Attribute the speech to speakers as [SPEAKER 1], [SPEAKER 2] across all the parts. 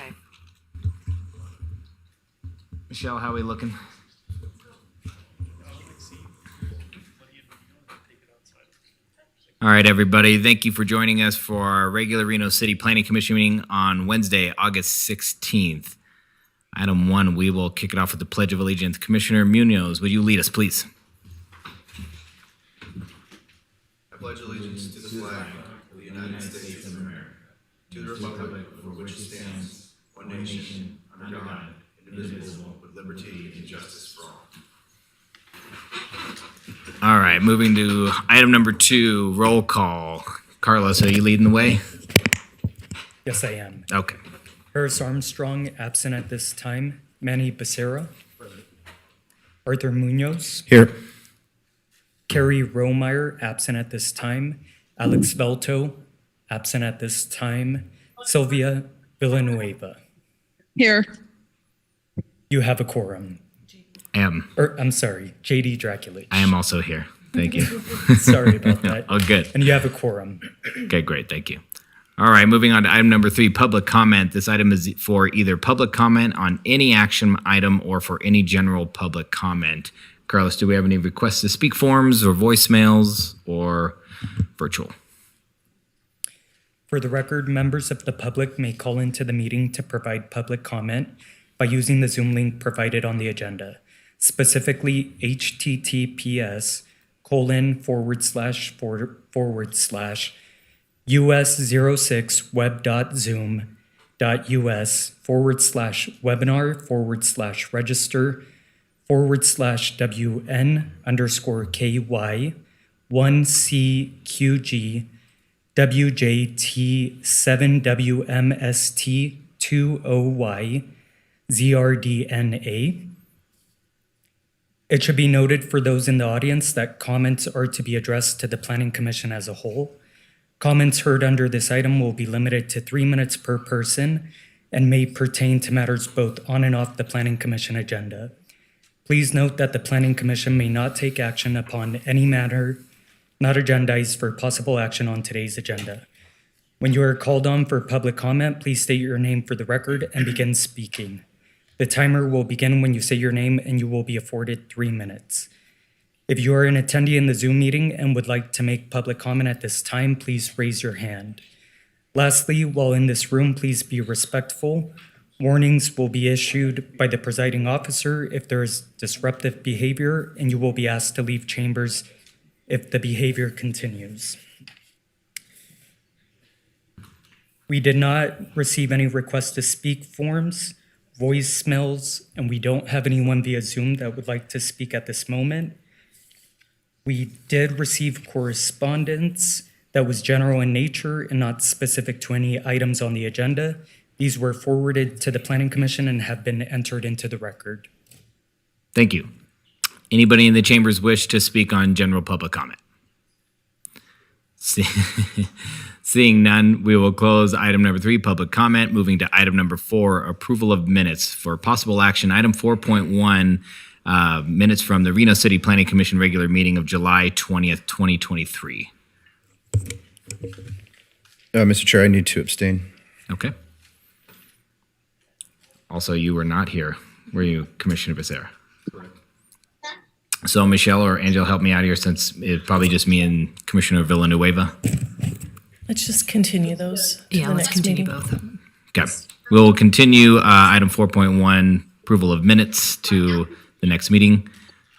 [SPEAKER 1] Okay.
[SPEAKER 2] Michelle, how are we looking? All right, everybody. Thank you for joining us for our regular Reno City Planning Commission meeting on Wednesday, August 16th. Item 1, we will kick it off with the Pledge of Allegiance. Commissioner Munoz, would you lead us, please?
[SPEAKER 3] I pledge allegiance to the flag of the United States of America, to the republic for which it stands, one nation, under God, indivisible, with liberty and justice for all.
[SPEAKER 2] All right, moving to item number 2, roll call. Carlos, are you leading the way?
[SPEAKER 4] Yes, I am.
[SPEAKER 2] Okay.
[SPEAKER 4] Harris Armstrong, absent at this time. Manny Becerra. Arthur Munoz.
[SPEAKER 3] Here.
[SPEAKER 4] Carrie Romeyer, absent at this time. Alex Velto, absent at this time. Sylvia Villanueva.
[SPEAKER 5] Here.
[SPEAKER 4] You have a quorum. I'm sorry, JD Draculich.
[SPEAKER 2] I am also here. Thank you.
[SPEAKER 4] Sorry about that.
[SPEAKER 2] Oh, good.
[SPEAKER 4] And you have a quorum.
[SPEAKER 2] Okay, great. Thank you. All right, moving on to item number 3, public comment. This item is for either public comment on any action item or for any general public comment. Carlos, do we have any requests to speak forms or voicemails or virtual?
[SPEAKER 4] For the record, members of the public may call into the meeting to provide public comment by using the Zoom link provided on the agenda, specifically https://us06web.zoom.us/webinar/ky1CQG WJT7WMST2OY ZRDNA. It should be noted for those in the audience that comments are to be addressed to the Planning Commission as a whole. Comments heard under this item will be limited to 3 minutes per person and may pertain to matters both on and off the Planning Commission agenda. Please note that the Planning Commission may not take action upon any matter not agendized for possible action on today's agenda. When you are called on for public comment, please state your name for the record and begin speaking. The timer will begin when you say your name and you will be afforded 3 minutes. If you are an attendee in the Zoom meeting and would like to make public comment at this time, please raise your hand. Lastly, while in this room, please be respectful. Warnings will be issued by the presiding officer if there is disruptive behavior, and you will be asked to leave chambers if the behavior continues. We did not receive any requests to speak forms, voicemails, and we don't have anyone via Zoom that would like to speak at this moment. We did receive correspondence that was general in nature and not specific to any items on the agenda. These were forwarded to the Planning Commission and have been entered into the record.
[SPEAKER 2] Thank you. Anybody in the chambers wish to speak on general public comment? Seeing none, we will close item number 3, public comment. Moving to item number 4, approval of minutes for possible action. Item 4.1, minutes from the Reno City Planning Commission regular meeting of July 20th, 2023.
[SPEAKER 3] Mr. Chair, I need to abstain.
[SPEAKER 2] Okay. Also, you were not here, were you, Commissioner Becerra?
[SPEAKER 3] Correct.
[SPEAKER 2] So Michelle or Angela, help me out here since it's probably just me and Commissioner Villanueva.
[SPEAKER 5] Let's just continue those to
[SPEAKER 1] Yeah,
[SPEAKER 5] the
[SPEAKER 1] let's
[SPEAKER 5] next
[SPEAKER 1] continue
[SPEAKER 5] meeting.
[SPEAKER 1] both.
[SPEAKER 2] Okay. We'll continue item 4.1, approval of minutes to the next meeting.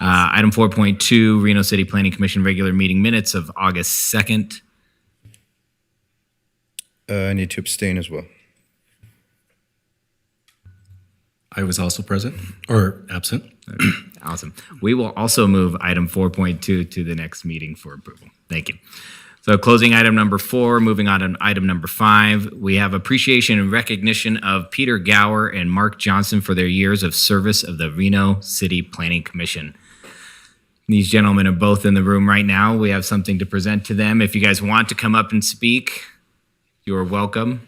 [SPEAKER 2] Item 4.2, Reno City Planning Commission regular meeting minutes of August 2nd.
[SPEAKER 3] I need to abstain as well.
[SPEAKER 6] I was also present or absent.
[SPEAKER 2] Awesome. We will also move item 4.2 to the next meeting for approval. Thank you. So closing item number 4, moving on to item number 5, we have appreciation and recognition of Peter Gower and Mark Johnson for their years of service of the Reno City Planning Commission. These gentlemen are both in the room right now. We have something to present to them. If you guys want to come up and speak, you're welcome.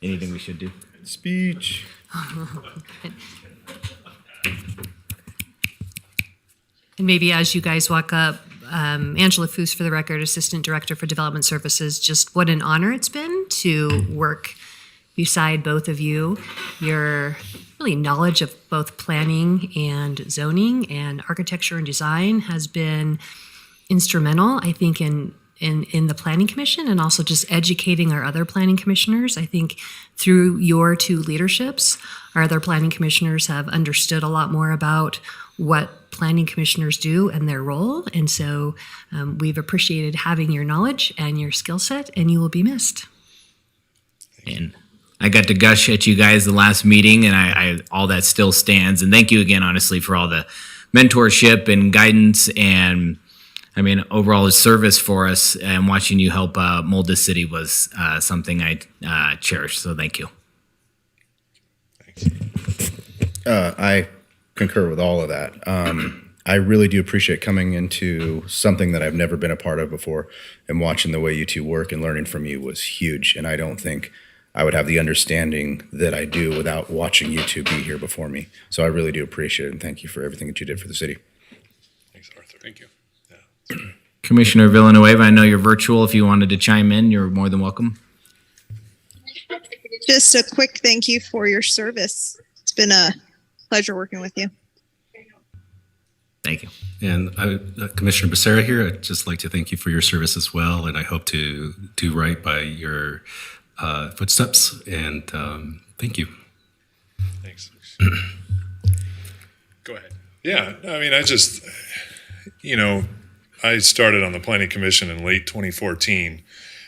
[SPEAKER 2] Anything we should do?
[SPEAKER 3] Speech.
[SPEAKER 1] And maybe as you guys walk up, Angela Foos, for the record, Assistant Director for Development Services, just what an honor it's been to work beside both of you. Your really knowledge of both planning and zoning and architecture and design has been instrumental, I think, in the Planning Commission, and also just educating our other planning commissioners. I think through your two leaderships, our other planning commissioners have understood a lot more about what planning commissioners do and their role. And so we've appreciated having your knowledge and your skill set, and you will be missed.
[SPEAKER 2] And I got to gush at you guys the last meeting, and I all that still stands. And thank you again, honestly, for all the mentorship and guidance, and I mean, overall service for us. And watching you help mold this city was something I cherish. So thank you.
[SPEAKER 3] I concur with all of that. I really do appreciate coming into something that I've never been a part of before, and watching the way you two work and learning from you was huge. And I don't think I would have the understanding that I do without watching you two be here before me. So I really do appreciate it, and thank you for everything that you did for the city.
[SPEAKER 6] Thanks, Arthur. Thank you.
[SPEAKER 2] Commissioner Villanueva, I know you're virtual. If you wanted to chime in, you're more than welcome.
[SPEAKER 7] Just a quick thank you for your service. It's been a pleasure working with you.
[SPEAKER 2] Thank you.
[SPEAKER 6] And Commissioner Becerra here, I'd just like to thank you for your service as well. And I hope to do right by your footsteps. And thank you.
[SPEAKER 8] Thanks. Go ahead. Yeah, I mean, I started on the Planning Commission in late 2014,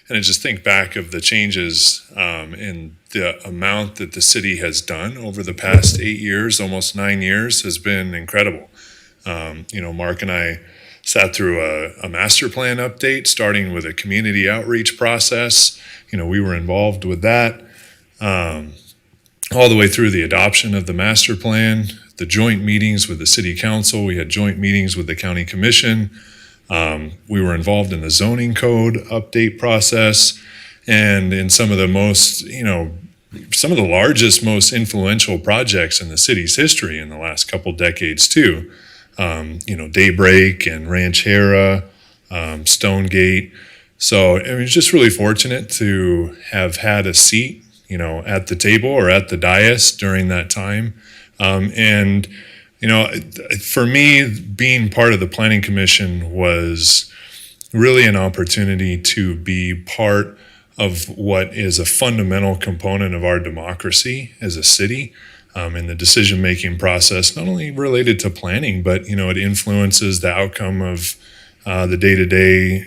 [SPEAKER 8] and I just think back of the changes in the amount that the city has done over the past 8 years, almost 9 years, has been incredible. Mark and I sat through a master plan update, starting with a community outreach process. We were involved with that all the way through the adoption of the master plan, the joint meetings with the city council. We had joint meetings with the county commission. We were involved in the zoning code update process, and in some of the largest, most influential projects in the city's history in the last couple decades too. Daybreak and Ranchera, Stonegate. So I mean, just really fortunate to have had a seat, at the table or at the dais during that time. For me, being part of the Planning Commission was really an opportunity to be part of what is a fundamental component of our democracy as a city, in the decision-making process, not only related to planning, but, it influences the outcome of the day-to-day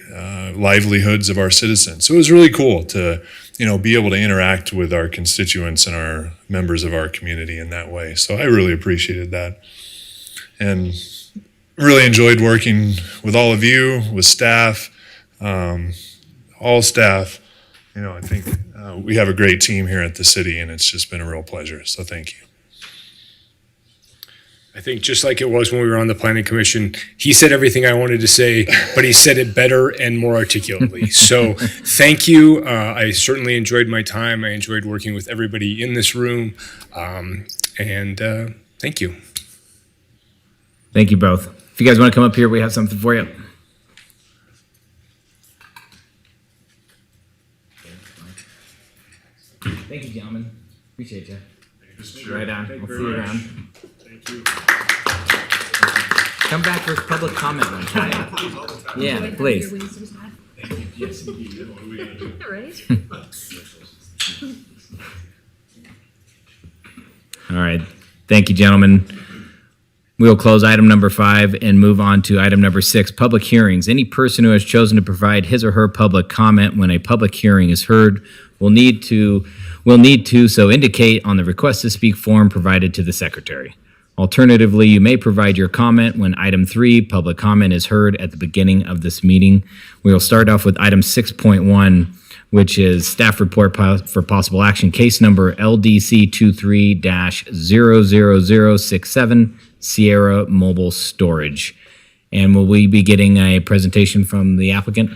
[SPEAKER 8] livelihoods of our citizens. So it was really cool to, be able to interact with our constituents and our members of our community in that way. So I really appreciated that. And really enjoyed working with all of you, with staff, all staff. I think we have a great team here at the city, and it's just been a real pleasure. So thank you.
[SPEAKER 9] I think just like it was when we were on the Planning Commission, he said everything I wanted to say, but he said it better and more articulately. So thank you. I certainly enjoyed my time. I enjoyed working with everybody in this room. And thank you.
[SPEAKER 2] Thank you both. If you guys want to come up here, we have something for you. Thank you, gentlemen. Appreciate you. Right on. We'll see you around.
[SPEAKER 8] Thank you.
[SPEAKER 2] Come back for public comment one time. Yeah, please.
[SPEAKER 8] Yes, indeed. What are we going to do?
[SPEAKER 1] Right?
[SPEAKER 2] All right. Thank you, gentlemen. We'll close item number 5 and move on to item number 6, public hearings. Any person who has chosen to provide his or her public comment when a public hearing is heard will need to so indicate on the request to speak form provided to the secretary. Alternatively, you may provide your comment when item 3, public comment, is heard at the beginning of this meeting. We will start off with item 6.1, which is staff report for possible action, case number LDC 23-00067, Sierra Mobile Storage. And will we be getting a presentation from the applicant?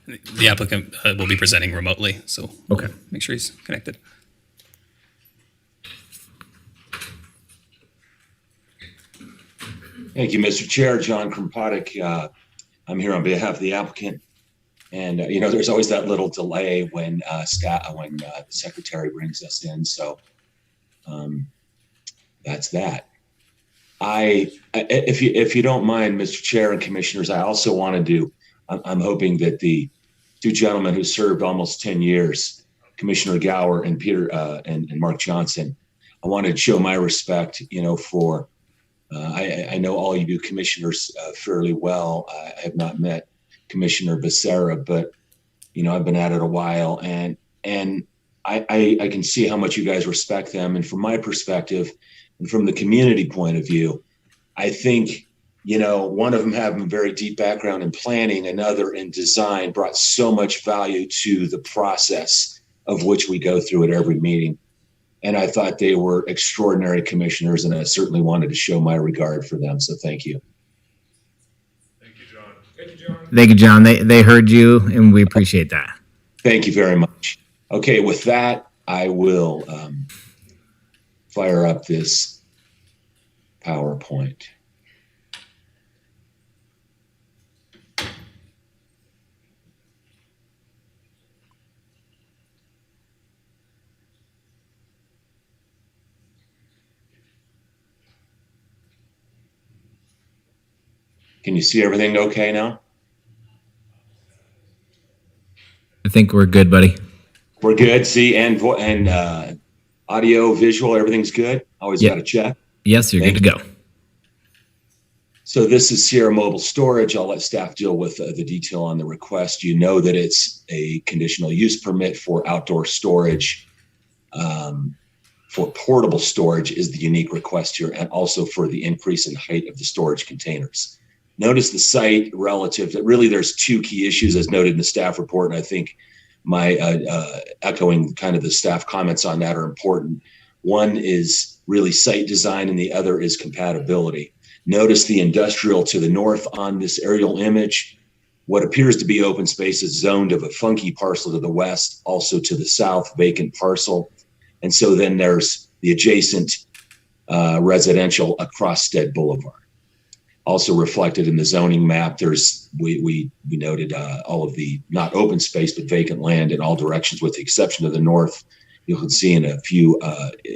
[SPEAKER 10] The applicant will be presenting remotely, so
[SPEAKER 2] Okay.
[SPEAKER 10] make sure he's connected.
[SPEAKER 11] Thank you, Mr. Chair. John Krompatic, I'm here on behalf of the applicant. And, there's always that little delay when the secretary brings us in. So that's that. If you don't mind, Mr. Chair and Commissioners, I also wanted to, I'm hoping that the two gentlemen who served almost 10 years, Commissioner Gower and Peter and Mark Johnson, I wanted to show my respect, for, I know all you commissioners fairly well. I have not met Commissioner Becerra, but, I've been at it a while, and I can see how much you guys respect them. And from my perspective, and from the community point of view, I think, one of them having a very deep background in planning, another in design, brought so much value to the process of which we go through at every meeting. And I thought they were extraordinary commissioners, and I certainly wanted to show my regard for them. So thank you.
[SPEAKER 8] Thank you, John. Thank you, John.
[SPEAKER 2] Thank you, John. They heard you, and we appreciate that.
[SPEAKER 11] Thank you very much. Okay, with that, I will fire up this PowerPoint. Can you see everything okay now?
[SPEAKER 2] I think we're good, buddy.
[SPEAKER 11] We're good. See, and audio, visual, everything's good. Always got to check.
[SPEAKER 2] Yes, you're good to go.
[SPEAKER 11] So this is Sierra Mobile Storage. I'll let staff deal with the detail on the request. You know that it's a conditional use permit for outdoor storage. For portable storage is the unique request here, and also for the increase in height of the storage containers. Notice the site relative that really there's two key issues as noted in the staff report. And I think my echoing kind of the staff comments on that are important. One is really site design and the other is compatibility. Notice the industrial to the north on this aerial image. What appears to be open space is zoned of a funky parcel to the west, also to the south, vacant parcel. And so then there's the adjacent residential across Stead Boulevard. Also reflected in the zoning map, we noted all of the not open space but vacant land in all directions, with the exception of the north. You can see in a few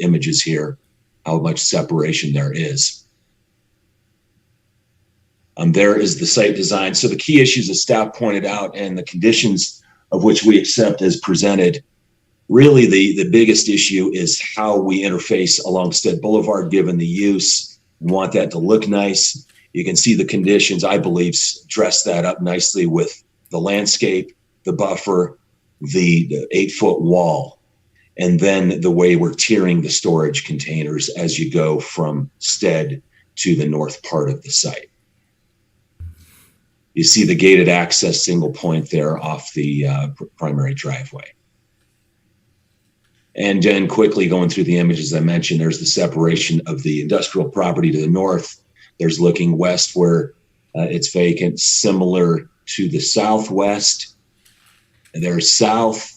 [SPEAKER 11] images here how much separation there is. There is the site design. So the key issues that staff pointed out and the conditions of which we accept as presented. Really, the biggest issue is how we interface along Stead Boulevard, given the use. We want that to look nice. You can see the conditions, I believe, dress that up nicely with the landscape, the buffer, the 8-foot wall, and then the way we're tiering the storage containers as you go from Stead to the north part of the site. You see the gated access single point there off the primary driveway. And then quickly going through the images I mentioned, there's the separation of the industrial property to the north. There's looking west where it's vacant, similar to the southwest. And there's south.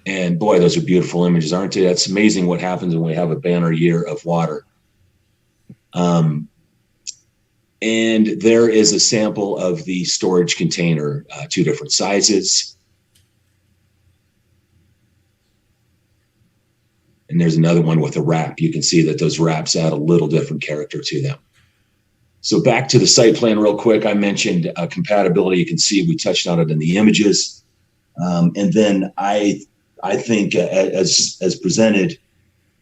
[SPEAKER 11] And boy, those are beautiful images, aren't they? That's amazing what happens when we have a banner year of water. And there is a sample of the storage container, 2 different sizes. And there's another one with a wrap. You can see that those wraps add a little different character to them. So back to the site plan real quick. I mentioned compatibility. You can see we touched on it in the images. And then I think as presented,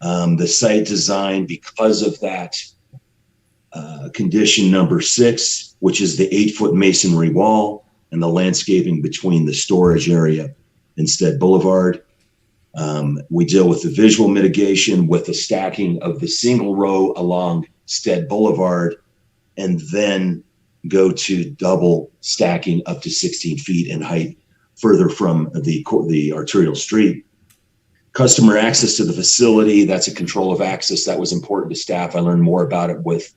[SPEAKER 11] the site design, because of that condition number 6, which is the 8-foot masonry wall and the landscaping between the storage area and Stead Boulevard. We deal with the visual mitigation with the stacking of the single row along Stead Boulevard, and then go to double stacking up to 16 feet in height further from the arterial street. Customer access to the facility, that's a control of access. That was important to staff. I learned more about it with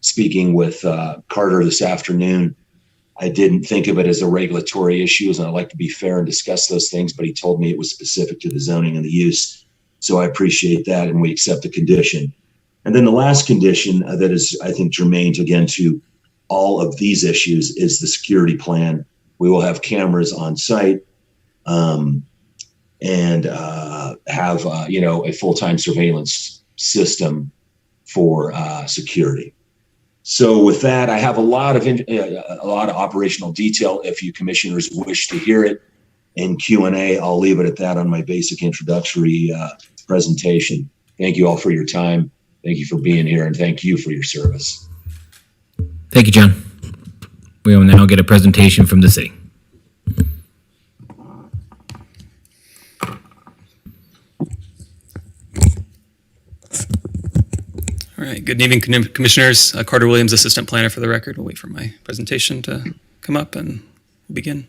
[SPEAKER 11] speaking with Carter this afternoon. I didn't think of it as a regulatory issue, and I like to be fair and discuss those things, but he told me it was specific to the zoning and the use. So I appreciate that, and we accept the condition. And then the last condition that is, I think, germane again to all of these issues is the security plan. We will have cameras on site and have a full-time surveillance system for security. So with that, I have a lot of operational detail. If you commissioners wish to hear it in Q&A, I'll leave it at that on my basic introductory presentation. Thank you all for your time. Thank you for being here, and thank you for your service.
[SPEAKER 2] Thank you, John. We will now get a presentation from the city.
[SPEAKER 10] All right. Good evening, commissioners. Carter Williams, assistant planner for the record. We'll wait for my presentation to come up and we'll begin.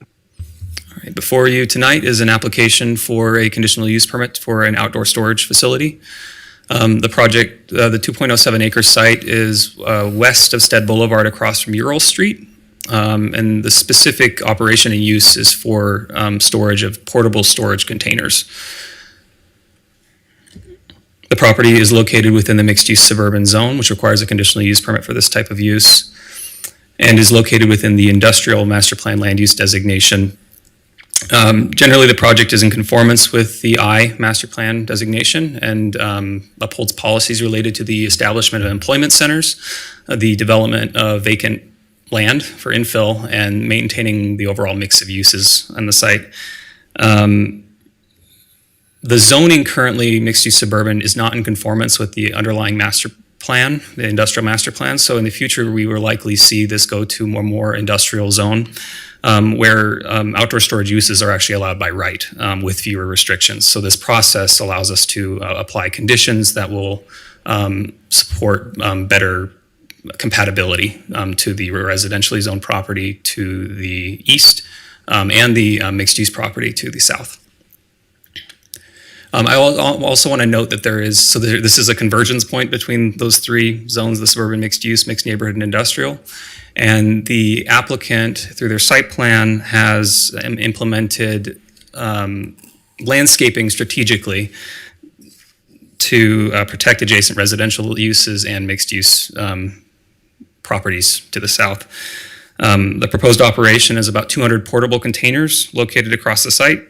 [SPEAKER 10] All right. Before you tonight is an application for a conditional use permit for an outdoor storage facility. The project, the 2.07 acre site is west of Stead Boulevard across from Ural Street. And the specific operation and use is for storage of portable storage containers. The property is located within the mixed-use suburban zone, which requires a conditional use permit for this type of use, and is located within the industrial master plan land use designation. Generally, the project is in conformance with the I master plan designation and upholds policies related to the establishment of employment centers, the development of vacant land for infill, and maintaining the overall mix of uses on the site. The zoning currently mixed-use suburban is not in conformance with the underlying master plan, the industrial master plan. So in the future, we will likely see this go to more industrial zone, where outdoor storage uses are actually allowed by right with fewer restrictions. So this process allows us to apply conditions that will support better compatibility to the residentially zoned property to the east and the mixed-use property to the south. I also want to note that this is a convergence point between those three zones, the suburban mixed-use, mixed neighborhood, and industrial. And the applicant, through their site plan, has implemented landscaping strategically to protect adjacent residential uses and mixed-use properties to the south. The proposed operation is about 200 portable containers located across the site.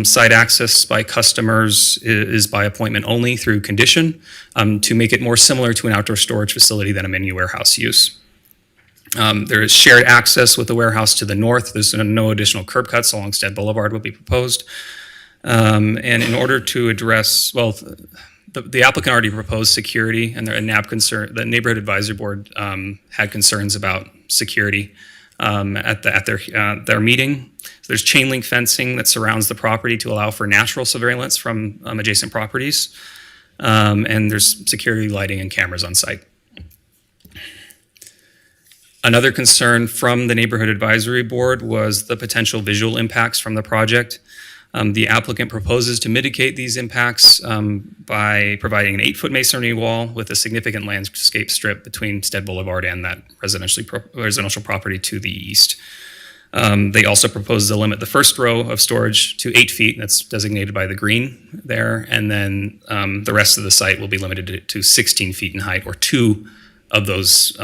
[SPEAKER 10] Site access by customers is by appointment only through condition to make it more similar to an outdoor storage facility than a mini warehouse use. There is shared access with the warehouse to the north. There's no additional curb cuts along Stead Boulevard will be proposed. And in order to address, the applicant already proposed security, and the neighborhood advisory board had concerns about security at their meeting. So there's chain link fencing that surrounds the property to allow for natural surveillance from adjacent properties, and there's security lighting and cameras on site. Another concern from the neighborhood advisory board was the potential visual impacts from the project. The applicant proposes to mitigate these impacts by providing an 8-foot masonry wall with a significant landscape strip between Stead Boulevard and that residential property to the east. They also propose to limit the first row of storage to 8 feet, that's designated by the green there, and then the rest of the site will be limited to 16 feet in height, or 2 of those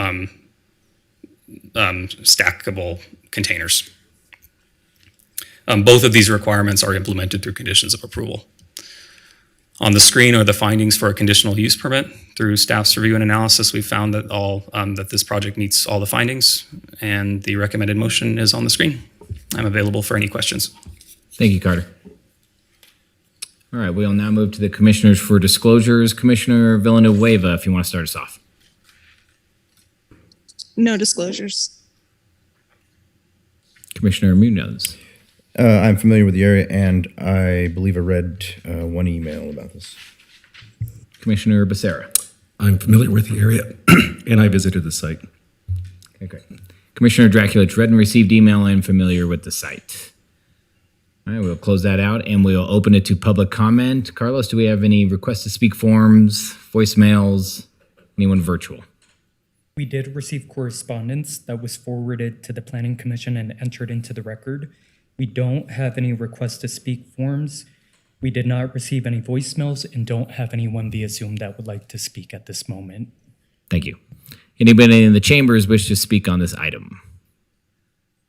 [SPEAKER 10] stackable containers. Both of these requirements are implemented through conditions of approval. On the screen are the findings for a conditional use permit. Through staff's review and analysis, we found that that this project meets all the findings, and the recommended motion is on the screen. I'm available for any questions.
[SPEAKER 2] Thank you, Carter. All right, we'll now move to the commissioners for disclosures. Commissioner Villanueva, if you want to start us off.
[SPEAKER 7] No disclosures.
[SPEAKER 2] Commissioner Munoz.
[SPEAKER 12] I'm familiar with the area, and I believe I read one email about this.
[SPEAKER 2] Commissioner Becerra.
[SPEAKER 6] I'm familiar with the area, and I visited the site.
[SPEAKER 2] Okay, great. Commissioner Draculich, read and received email and familiar with the site. All right, we'll close that out, and we'll open it to public comment. Carlos, do we have any request to speak forms, voicemails, anyone virtual?
[SPEAKER 4] We did receive correspondence that was forwarded to the Planning Commission and entered into the record. We don't have any request to speak forms. We did not receive any voicemails and don't have anyone via Zoom that would like to speak at this moment.
[SPEAKER 2] Thank you. Anybody in the chambers wish to speak on this item?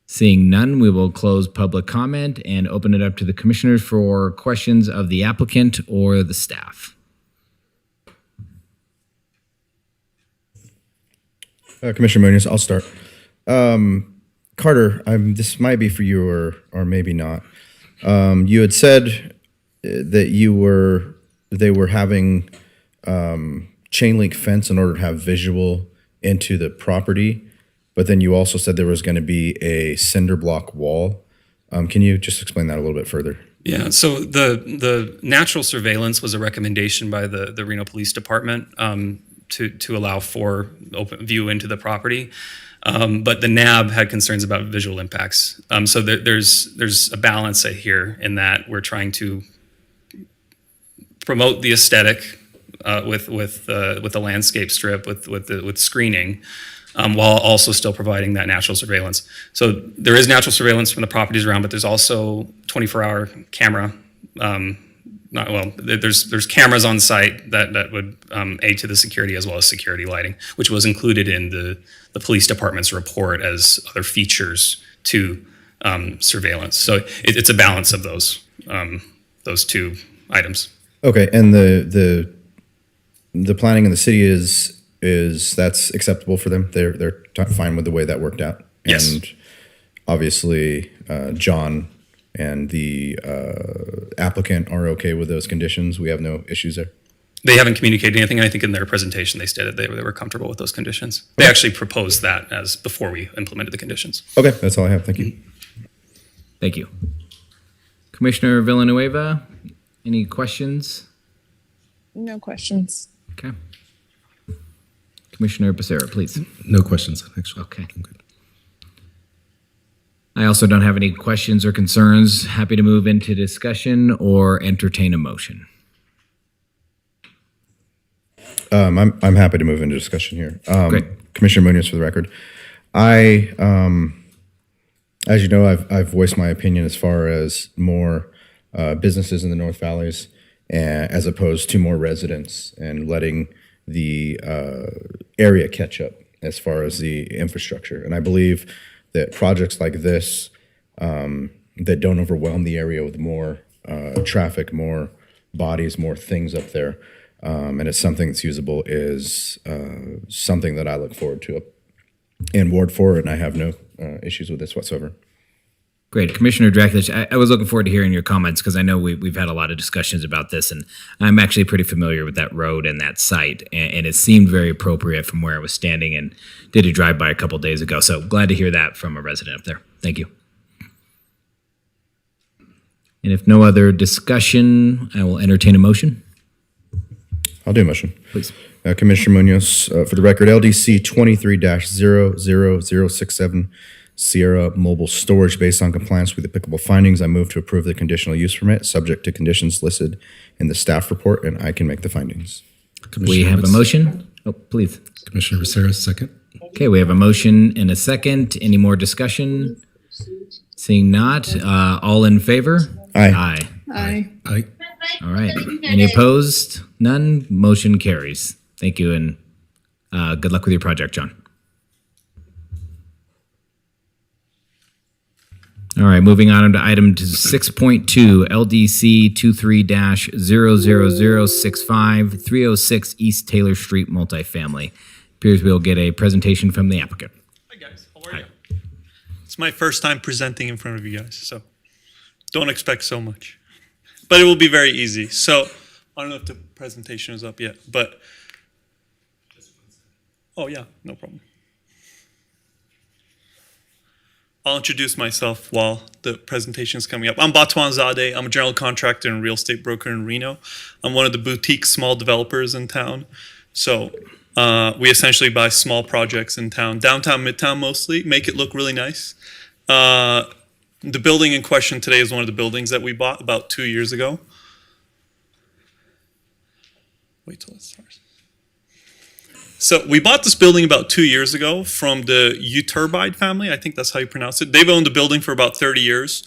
[SPEAKER 2] Seeing none, we will close public comment and open it up to the commissioners for questions of the applicant or the staff.
[SPEAKER 12] Commissioner Munoz, I'll start. Carter, this might be for you or maybe not. You had said that they were having chain link fence in order to have visual into the property, but then you also said there was going to be a cinder block wall. Can you just explain that a little bit further?
[SPEAKER 10] Yeah, so the natural surveillance was a recommendation by the Reno Police Department to allow for open view into the property. But the NAB had concerns about visual impacts. So there's a balance here in that we're trying to promote the aesthetic with the landscape strip with screening, while also still providing that natural surveillance. So there is natural surveillance from the properties around, but there's also 24-hour camera. There's cameras on site that would aid to the security as well as security lighting, which was included in the police department's report as other features to surveillance. So it's a balance of those two items.
[SPEAKER 12] Okay, and the planning in the city is that's acceptable for them. They're fine with the way that worked out.
[SPEAKER 10] Yes.
[SPEAKER 12] And obviously, John and the applicant are okay with those conditions. We have no issues there.
[SPEAKER 10] They haven't communicated anything. I think in their presentation they stated they were comfortable with those conditions. They actually proposed that as before we implemented the conditions.
[SPEAKER 12] Okay, that's all I have. Thank you.
[SPEAKER 2] Thank you. Commissioner Villanueva, any questions?
[SPEAKER 5] No questions.
[SPEAKER 2] Okay. Commissioner Becerra, please.
[SPEAKER 6] No questions, actually.
[SPEAKER 2] Okay. I also don't have any questions or concerns. Happy to move into discussion or entertain a motion.
[SPEAKER 12] I'm happy to move into discussion here.
[SPEAKER 2] Great.
[SPEAKER 12] Commissioner Munoz, for the record, as you know, I've voiced my opinion as far as more businesses in the North Valleys, as opposed to more residents, and letting the area catch up as far as the infrastructure. And I believe that projects like this that don't overwhelm the area with more traffic, more bodies, more things up there, and it's something that's usable is something that I look forward to in Ward 4, and I have no issues with this whatsoever.
[SPEAKER 2] Great. Commissioner Draculich, I was looking forward to hearing your comments because I know we've had a lot of discussions about this, and I'm actually pretty familiar with that road and that site, and it seemed very appropriate from where I was standing and did a drive-by a couple days ago. So glad to hear that from a resident up there. Thank you. And if no other discussion, I will entertain a motion.
[SPEAKER 12] I'll do a motion.
[SPEAKER 2] Please.
[SPEAKER 12] Commissioner Munoz, for the record, LDC 23-00067, Sierra Mobile Storage. Based on compliance with applicable findings, I move to approve the conditional use permit, subject to conditions listed in the staff report, and I can make the findings.
[SPEAKER 2] We have a motion. Oh, please.
[SPEAKER 6] Commissioner Becerra, second.
[SPEAKER 2] Okay, we have a motion and a second. Any more discussion? Seeing not, all in favor?
[SPEAKER 12] Aye.
[SPEAKER 5] Aye.
[SPEAKER 6] Aye.
[SPEAKER 2] All right. Any opposed? None. Motion carries. Thank you, and good luck with your project, John. All right, moving on to item 6.2, LDC 23-00065, 306 East Taylor Street multifamily. Appears we'll get a presentation from the applicant.
[SPEAKER 13] Hi guys, how are you? It's my first time presenting in front of you guys, so don't expect so much. But it will be very easy. So I don't know if the presentation is up yet, but oh yeah, no problem. I'll introduce myself while the presentation is coming up. I'm Batwan Zadeh. I'm a general contractor and real estate broker in Reno. I'm one of the boutique small developers in town. So we essentially buy small projects in town, downtown, midtown mostly, make it look really nice. The building in question today is one of the buildings that we bought about 2 years ago. Wait till it starts. So we bought this building about 2 years ago from the Uturbide family. I think that's how you pronounce it. They've owned the building for about 30 years.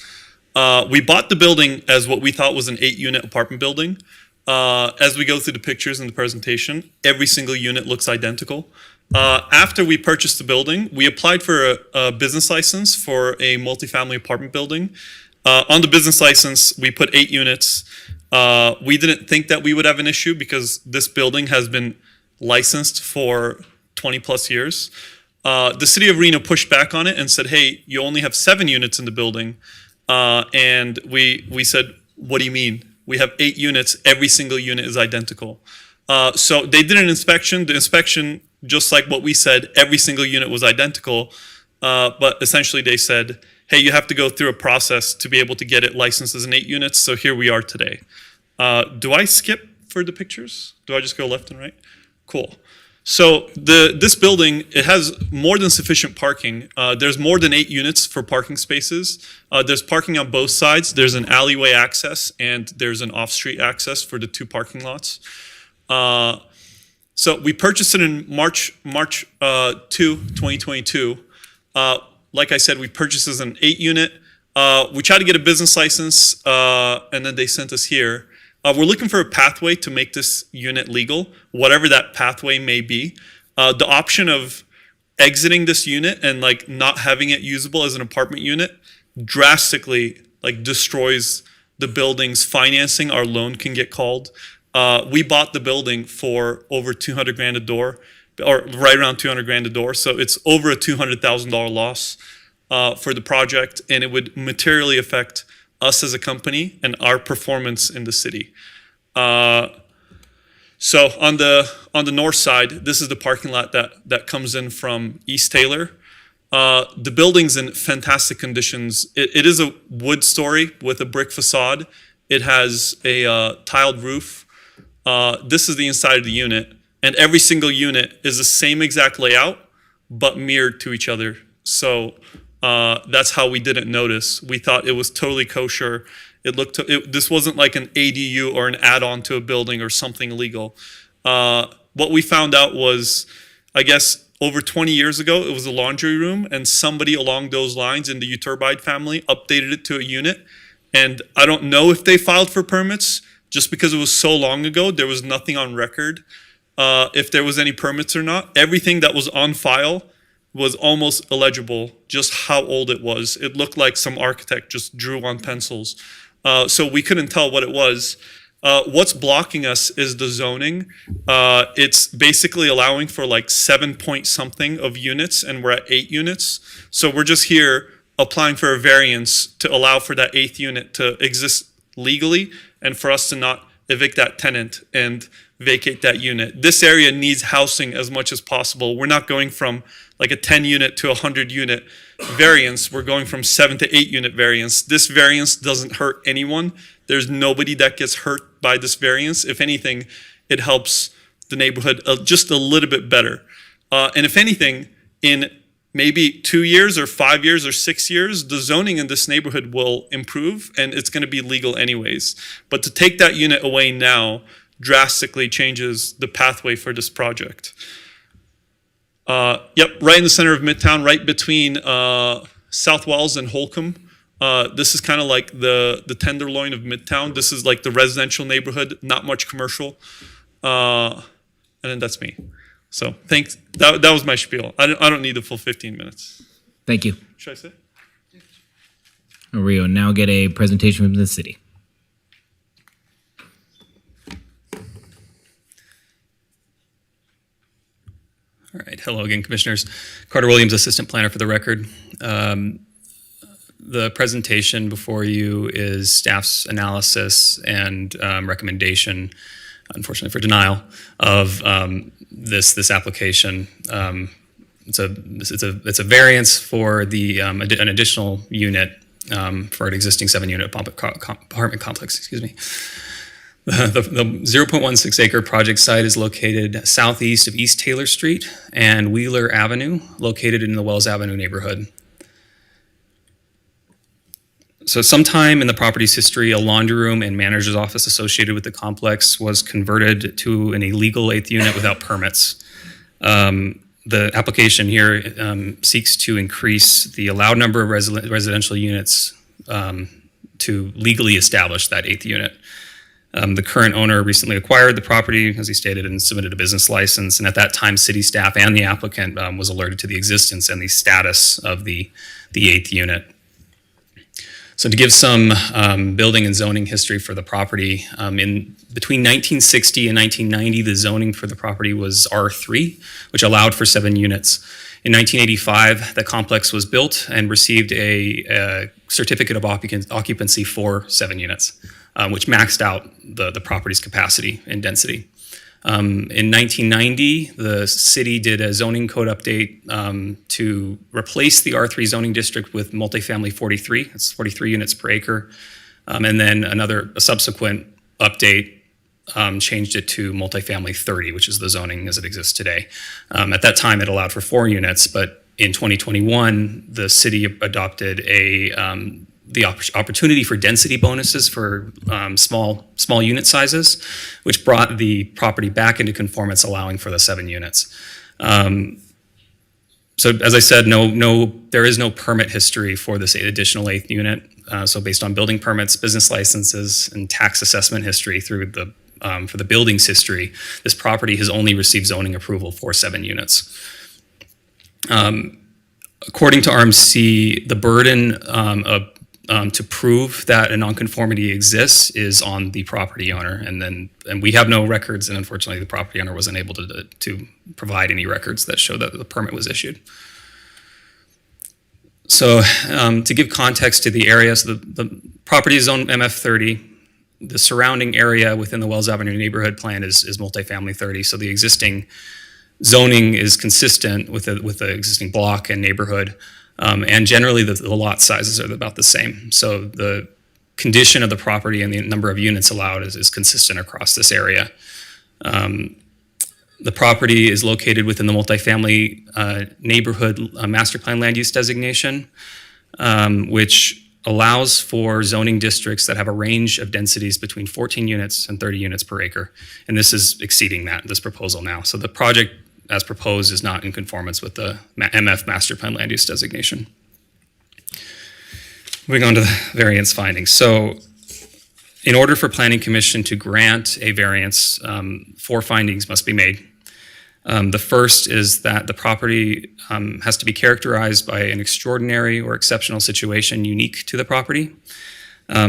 [SPEAKER 13] We bought the building as what we thought was an 8-unit apartment building. As we go through the pictures in the presentation, every single unit looks identical. After we purchased the building, we applied for a business license for a multifamily apartment building. On the business license, we put 8 units. We didn't think that we would have an issue because this building has been licensed for 20 plus years. The city of Reno pushed back on it and said, hey, you only have 7 units in the building. And we said, what do you mean? We have 8 units. Every single unit is identical. So they did an inspection. The inspection, just like what we said, every single unit was identical. But essentially they said, hey, you have to go through a process to be able to get it licensed as an 8 units. So here we are today. Do I skip for the pictures? Do I just go left and right? Cool. So this building, it has more than sufficient parking. There's more than 8 units for parking spaces. There's parking on both sides. There's an alleyway access and there's an off-street access for the 2 parking lots. So we purchased it in March 2, 2022. Like I said, we purchased as an 8-unit. We tried to get a business license and then they sent us here. We're looking for a pathway to make this unit legal, whatever that pathway may be. The option of exiting this unit and like not having it usable as an apartment unit drastically like destroys the building's financing. Our loan can get called. We bought the building for over 200 grand a door, or right around 200 grand a door. So it's over a $200,000 loss for the project, and it would materially affect us as a company and our performance in the city. So on the north side, this is the parking lot that comes in from East Taylor. The building's in fantastic conditions. It is a wood story with a brick facade. It has a tiled roof. This is the inside of the unit, and every single unit is the same exact layout, but mirrored to each other. So that's how we didn't notice. We thought it was totally kosher. This wasn't like an ADU or an add-on to a building or something illegal. What we found out was, I guess, over 20 years ago, it was a laundry room, and somebody along those lines in the Uturbide family updated it to a unit. And I don't know if they filed for permits, just because it was so long ago. There was nothing on record if there was any permits or not. Everything that was on file was almost illegible, just how old it was. It looked like some architect just drew on pencils. So we couldn't tell what it was. What's blocking us is the zoning. It's basically allowing for like 7 point something of units, and we're at 8 units. So we're just here applying for a variance to allow for that 8th unit to exist legally and for us to not evict that tenant and vacate that unit. This area needs housing as much as possible. We're not going from like a 10 unit to a 100 unit variance. We're going from 7 to 8 unit variance. This variance doesn't hurt anyone. There's nobody that gets hurt by this variance. If anything, it helps the neighborhood just a little bit better. And if anything, in maybe 2 years or 5 years or 6 years, the zoning in this neighborhood will improve and it's going to be legal anyways. But to take that unit away now drastically changes the pathway for this project. Yep, right in the center of Midtown, right between South Wells and Holcomb. This is kind of like the tenderloin of Midtown. This is like the residential neighborhood, not much commercial. And then that's me. So thanks. That was my spiel. I don't need the full 15 minutes.
[SPEAKER 2] Thank you.
[SPEAKER 13] Should I say?
[SPEAKER 2] We will now get a presentation from the city.
[SPEAKER 10] All right. Hello again, Commissioners. Carter Williams, Assistant Planner for the record. The presentation before you is staff's analysis and recommendation, unfortunately for denial, of this application. It's a variance for an additional unit for an existing 7-unit apartment complex. Excuse me. The 0.16 acre project site is located southeast of East Taylor Street and Wheeler Avenue, located in the Wells Avenue neighborhood. So sometime in the property's history, a laundry room and manager's office associated with the complex was converted to an illegal 8th unit without permits. The application here seeks to increase the allowed number of residential units to legally establish that 8th unit. The current owner recently acquired the property, as he stated, and submitted a business license. And at that time, city staff and the applicant was alerted to the existence and the status of the 8th unit. So to give some building and zoning history for the property, between 1960 and 1990, the zoning for the property was R3, which allowed for 7 units. In 1985, the complex was built and received a certificate of occupancy for 7 units, which maxed out the property's capacity and density. In 1990, the city did a zoning code update to replace the R3 zoning district with multifamily 43. It's 43 units per acre. And then a subsequent update changed it to multifamily 30, which is the zoning as it exists today. At that time, it allowed for 4 units, but in 2021, the city adopted the opportunity for density bonuses for small unit sizes, which brought the property back into conformance, allowing for the 7 units. So as I said, there is no permit history for this additional 8th unit. So based on building permits, business licenses, and tax assessment history through for the building's history, this property has only received zoning approval for 7 units. According to RMC, the burden to prove that a nonconformity exists is on the property owner, and we have no records, and unfortunately the property owner wasn't able to provide any records that show that the permit was issued. So to give context to the area, so the property is zoned MF30. The surrounding area within the Wells Avenue neighborhood plan is multifamily 30, so the existing zoning is consistent with the existing block and neighborhood. And generally, the lot sizes are about the same. So the condition of the property and the number of units allowed is consistent across this area. The property is located within the multifamily neighborhood master plan land use designation, which allows for zoning districts that have a range of densities between 14 units and 30 units per acre. And this is exceeding this proposal now. So the project as proposed is not in conformance with the MF master plan land use designation. Moving on to the variance findings. So in order for Planning Commission to grant a variance, 4 findings must be made. The first is that the property has to be characterized by an extraordinary or exceptional situation unique to the property.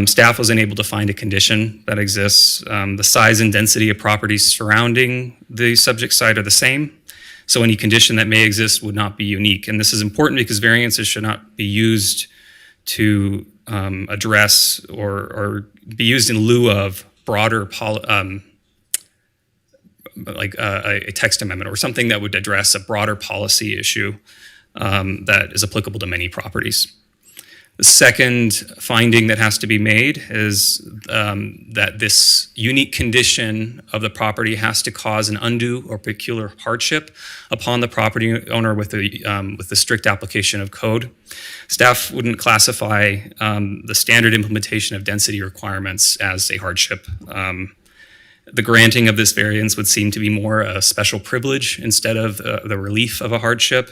[SPEAKER 10] Staff was unable to find a condition that exists. The size and density of properties surrounding the subject site are the same. So any condition that may exist would not be unique. And this is important because variances should not be used to address or be used in lieu of broader like a text amendment or something that would address a broader policy issue that is applicable to many properties. The second finding that has to be made is that this unique condition of the property has to cause an undue or peculiar hardship upon the property owner with the strict application of code. Staff wouldn't classify the standard implementation of density requirements as a hardship. The granting of this variance would seem to be more a special privilege instead of the relief of a hardship.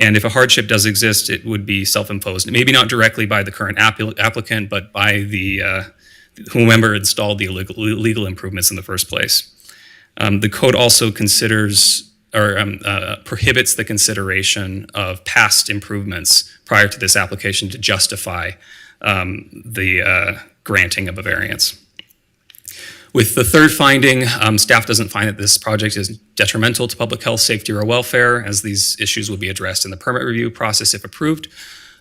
[SPEAKER 10] And if a hardship does exist, it would be self-imposed. Maybe not directly by the current applicant, but by whomever installed the illegal improvements in the first place. The code also considers or prohibits the consideration of past improvements prior to this application to justify the granting of a variance. With the third finding, staff doesn't find that this project is detrimental to public health, safety, or welfare, as these issues will be addressed in the permit review process if approved.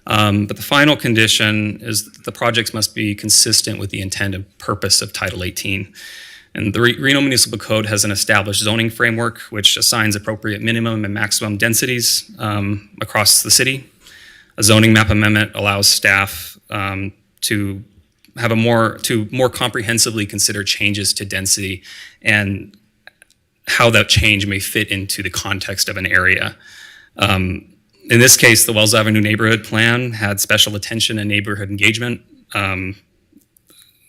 [SPEAKER 10] But the final condition is that the projects must be consistent with the intent and purpose of Title 18. And the Reno Municipal Code has an established zoning framework which assigns appropriate minimum and maximum densities across the city. A zoning map amendment allows staff to more comprehensively consider changes to density and how that change may fit into the context of an area. In this case, the Wells Avenue neighborhood plan had special attention and neighborhood engagement.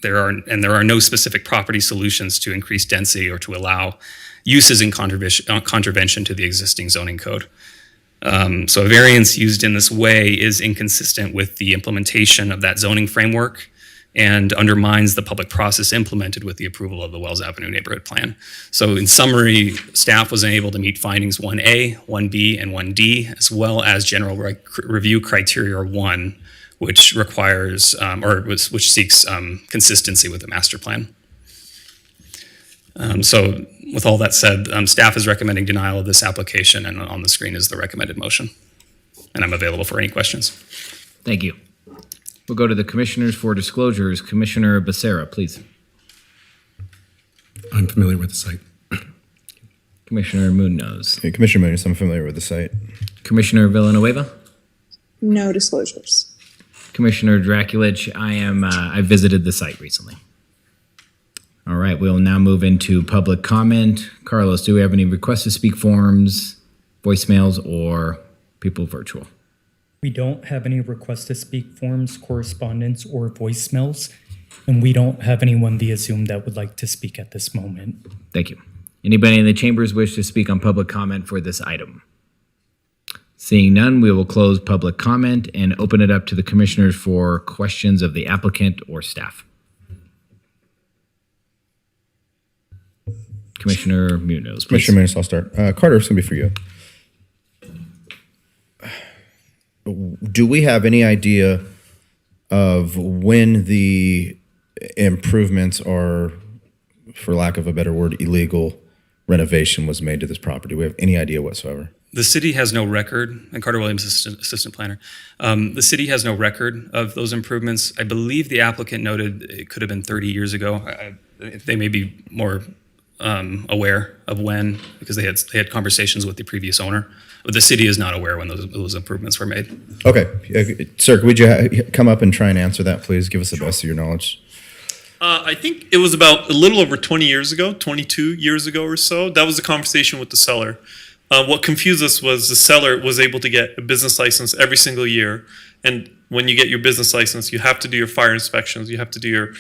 [SPEAKER 10] There are no specific property solutions to increase density or to allow uses in contravention to the existing zoning code. So a variance used in this way is inconsistent with the implementation of that zoning framework and undermines the public process implemented with the approval of the Wells Avenue Neighborhood Plan. So in summary, staff was unable to meet findings 1A, 1B, and 1D, as well as general review criteria 1, which requires, which seeks consistency with the master plan. So with all that said, staff is recommending denial of this application, and on the screen is the recommended motion. And I'm available for any questions.
[SPEAKER 2] Thank you. We'll go to the commissioners for disclosures. Commissioner Becerra, please.
[SPEAKER 6] I'm familiar with the site.
[SPEAKER 2] Commissioner Munoz.
[SPEAKER 12] Hey, Commissioner Munoz, I'm familiar with the site.
[SPEAKER 2] Commissioner Villanueva.
[SPEAKER 5] No disclosures.
[SPEAKER 2] Commissioner Draculich, I visited the site recently. All right, we'll now move into public comment. Carlos, do we have any request to speak forms, voicemails, or people virtual?
[SPEAKER 4] We don't have any request to speak forms, correspondence, or voicemails, and we don't have anyone via Zoom that would like to speak at this moment.
[SPEAKER 2] Thank you. Anybody in the chambers wish to speak on public comment for this item? Seeing none, we will close public comment and open it up to the commissioners for questions of the applicant or staff. Commissioner Munoz, please.
[SPEAKER 12] Commissioner Munoz, I'll start. Carter, it's going to be for you. Do we have any idea of when the improvements or, for lack of a better word, illegal renovation was made to this property? Do we have any idea whatsoever?
[SPEAKER 10] The city has no record, and Carter Williams, assistant planner. The city has no record of those improvements. I believe the applicant noted it could have been 30 years ago. They may be more aware of when, because they had conversations with the previous owner. But the city is not aware when those improvements were made.
[SPEAKER 12] Okay. Sir, would you come up and try and answer that, please? Give us the best of your knowledge.
[SPEAKER 13] I think it was about a little over 20 years ago, 22 years ago or so. That was the conversation with the seller. What confused us was the seller was able to get a business license every single year. And when you get your business license, you have to do your fire inspections. You have to do your,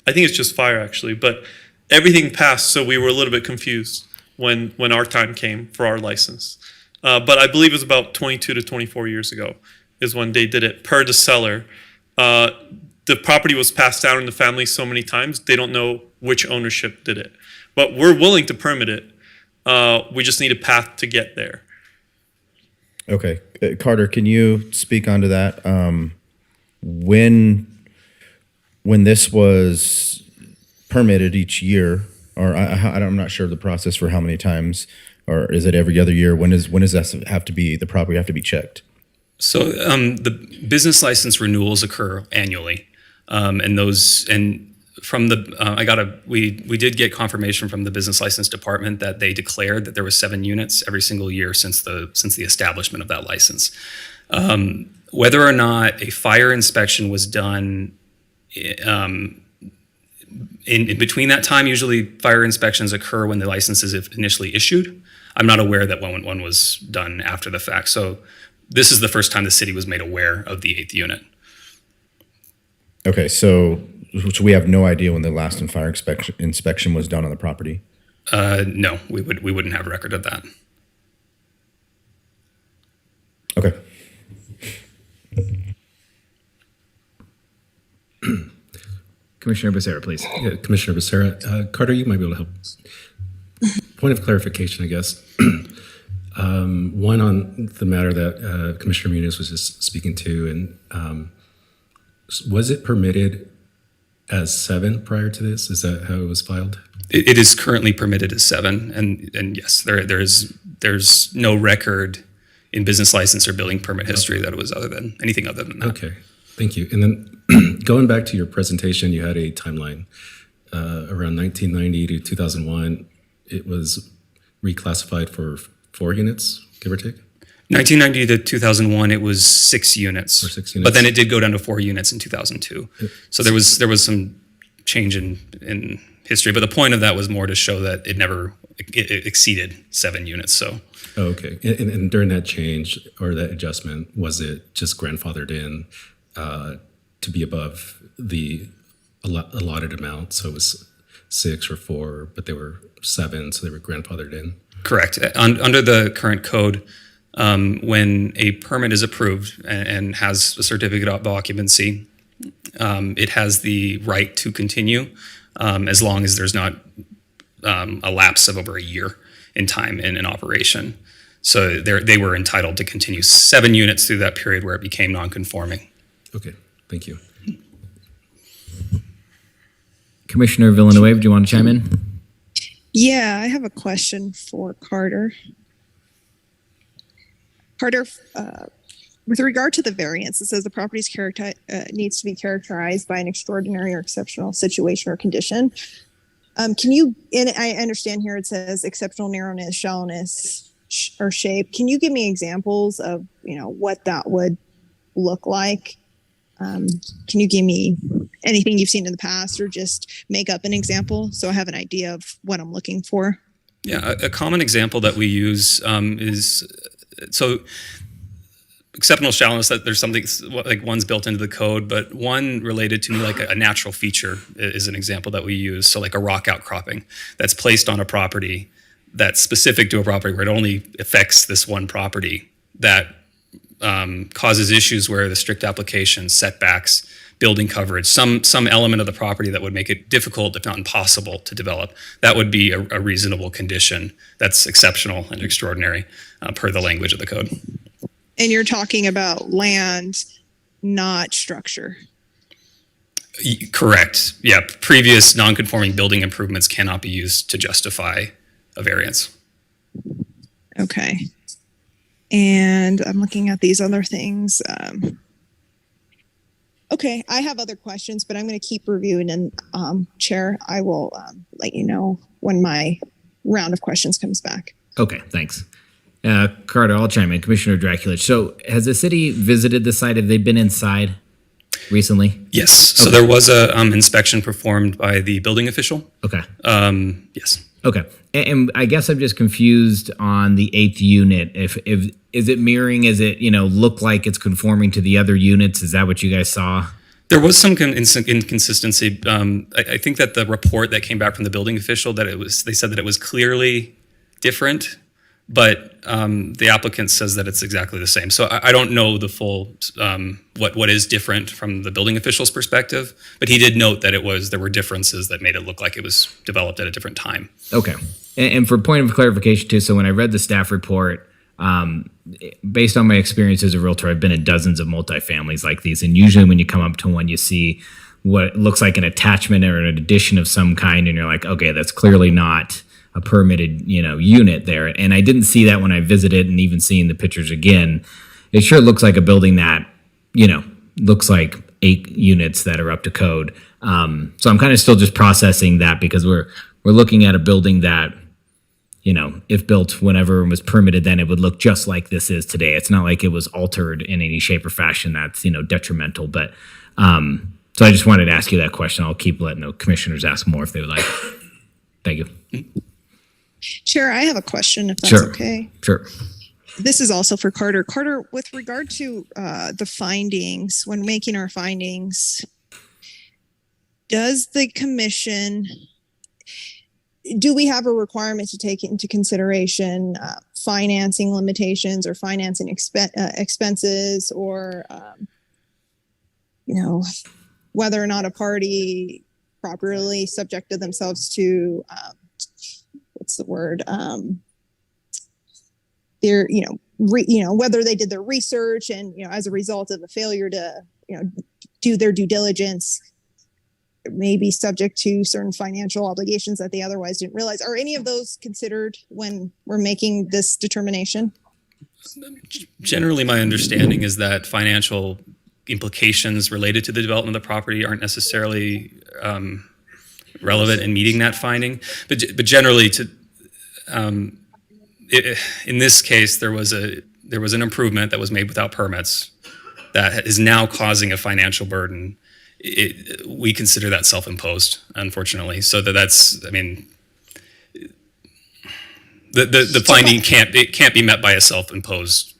[SPEAKER 13] I think it's just fire actually, but everything passed. So we were a little bit confused when our time came for our license. But I believe it was about 22 to 24 years ago is when they did it per the seller. The property was passed down in the family so many times, they don't know which ownership did it. But we're willing to permit it. We just need a path to get there.
[SPEAKER 12] Okay. Carter, can you speak onto that? When this was permitted each year, or I'm not sure of the process for how many times, or is it every other year? When does that have to be, the property have to be checked?
[SPEAKER 10] So the business license renewals occur annually, we did get confirmation from the business license department that they declared that there was 7 units every single year since the establishment of that license. Whether or not a fire inspection was done in between that time, usually fire inspections occur when the license is initially issued. I'm not aware that one was done after the fact. So this is the first time the city was made aware of the 8th unit.
[SPEAKER 12] Okay, so we have no idea when the last fire inspection was done on the property?
[SPEAKER 10] No, we wouldn't have a record of that.
[SPEAKER 12] Okay.
[SPEAKER 2] Commissioner Becerra, please.
[SPEAKER 6] Yeah, Commissioner Becerra. Carter, you might be able to help. Point of clarification, I guess. One on the matter that Commissioner Munoz was just speaking to, and was it permitted as 7 prior to this? Is that how it was filed?
[SPEAKER 10] It is currently permitted as 7, and yes, there's no record in business license or building permit history that it was anything other than that.
[SPEAKER 6] Okay, thank you. And then going back to your presentation, you had a timeline around 1990 to 2001. It was reclassified for 4 units, give or take?
[SPEAKER 10] 1990 to 2001, it was 6 units.
[SPEAKER 6] Or 6 units.
[SPEAKER 10] But then it did go down to 4 units in 2002. So there was some change in history. But the point of that was more to show that it exceeded 7 units. So.
[SPEAKER 6] Oh, okay. And during that change or that adjustment, was it just grandfathered in to be above the allotted amount? So it was 6 or 4, but they were 7, so they were grandfathered in?
[SPEAKER 10] Correct. Under the current code, when a permit is approved and has a certificate of occupancy, It has the right to continue as long as there's not a lapse of over a year in time in an operation. So they were entitled to continue 7 units through that period where it became non-conforming.
[SPEAKER 6] Okay, thank you.
[SPEAKER 2] Commissioner Villanueva, do you want to chime in?
[SPEAKER 7] Yeah, I have a question for Carter. Carter, with regard to the variance, it says the property's needs to be characterized by an extraordinary or exceptional situation or condition. Can you, and I understand here it says exceptional narrowness, shallowness, or shape. Can you give me examples of, what that would look like? Can you give me anything you've seen in the past, or just make up an example so I have an idea of what I'm looking for?
[SPEAKER 10] Yeah, a common example that we use is, so exceptional shallowness, that there's something like one's built into the code, but one related to like a natural feature is an example that we use. So like a rock outcropping that's placed on a property that's specific to a property where it only affects this one property, that causes issues where the strict application, setbacks, building coverage, some element of the property that would make it difficult, if not impossible, to develop. That would be a reasonable condition that's exceptional and extraordinary per the language of the code.
[SPEAKER 7] And you're talking about land, not structure.
[SPEAKER 10] Correct. Yeah. Previous non-conforming building improvements cannot be used to justify a variance.
[SPEAKER 7] Okay. And I'm looking at these other things. Okay, I have other questions, but I'm going to keep reviewing. And Chair, I will let you know when my round of questions comes back.
[SPEAKER 2] Okay, thanks. Carter, I'll chime in. Commissioner Draculich. So has the city visited the site? Have they been inside recently?
[SPEAKER 10] Yes. So there was a inspection performed by the building official.
[SPEAKER 2] Okay.
[SPEAKER 10] Yes.
[SPEAKER 2] Okay. And I guess I'm just confused on the 8th unit. If is it mirroring? Is it, look like it's conforming to the other units? Is that what you guys saw?
[SPEAKER 10] There was some inconsistency. I think that the report that came back from the building official, they said that it was clearly different, but the applicant says that it's exactly the same. So I don't know the full what is different from the building official's perspective, but he did note that there were differences that made it look like it was developed at a different time.
[SPEAKER 2] Okay. And for point of clarification too, so when I read the staff report, based on my experience as a realtor, I've been in dozens of multifamilies like these, and usually when you come up to one, you see what looks like an attachment or an addition of some kind, and you're like, okay, that's clearly not a permitted, unit there. And I didn't see that when I visited, and even seeing the pictures again, it sure looks like a building that, looks like 8 units that are up to code. So I'm kind of still just processing that, because we're looking at a building that, if built whenever it was permitted, then it would look just like this is today. It's not like it was altered in any shape or fashion that's, detrimental. But so I just wanted to ask you that question. I'll keep letting the commissioners ask more if they would like. Thank you.
[SPEAKER 7] Chair, I have a question, if that's okay.
[SPEAKER 2] Sure.
[SPEAKER 7] This is also for Carter. Carter, with regard to the findings, when making our findings, does the commission, do we have a requirement to take into consideration financing limitations or financing expenses, or, whether or not a party properly subjected themselves to what's the word? Their, whether they did their research and, as a result of a failure to, do their due diligence, may be subject to certain financial obligations that they otherwise didn't realize. Are any of those considered when we're making this determination?
[SPEAKER 10] Generally, my understanding is that financial implications related to the development of the property aren't necessarily relevant in meeting that finding, but generally, in this case, there was an improvement that was made without permits that is now causing a financial burden. We consider that self-imposed, unfortunately. So that's, I mean, the finding can't be met by a self-imposed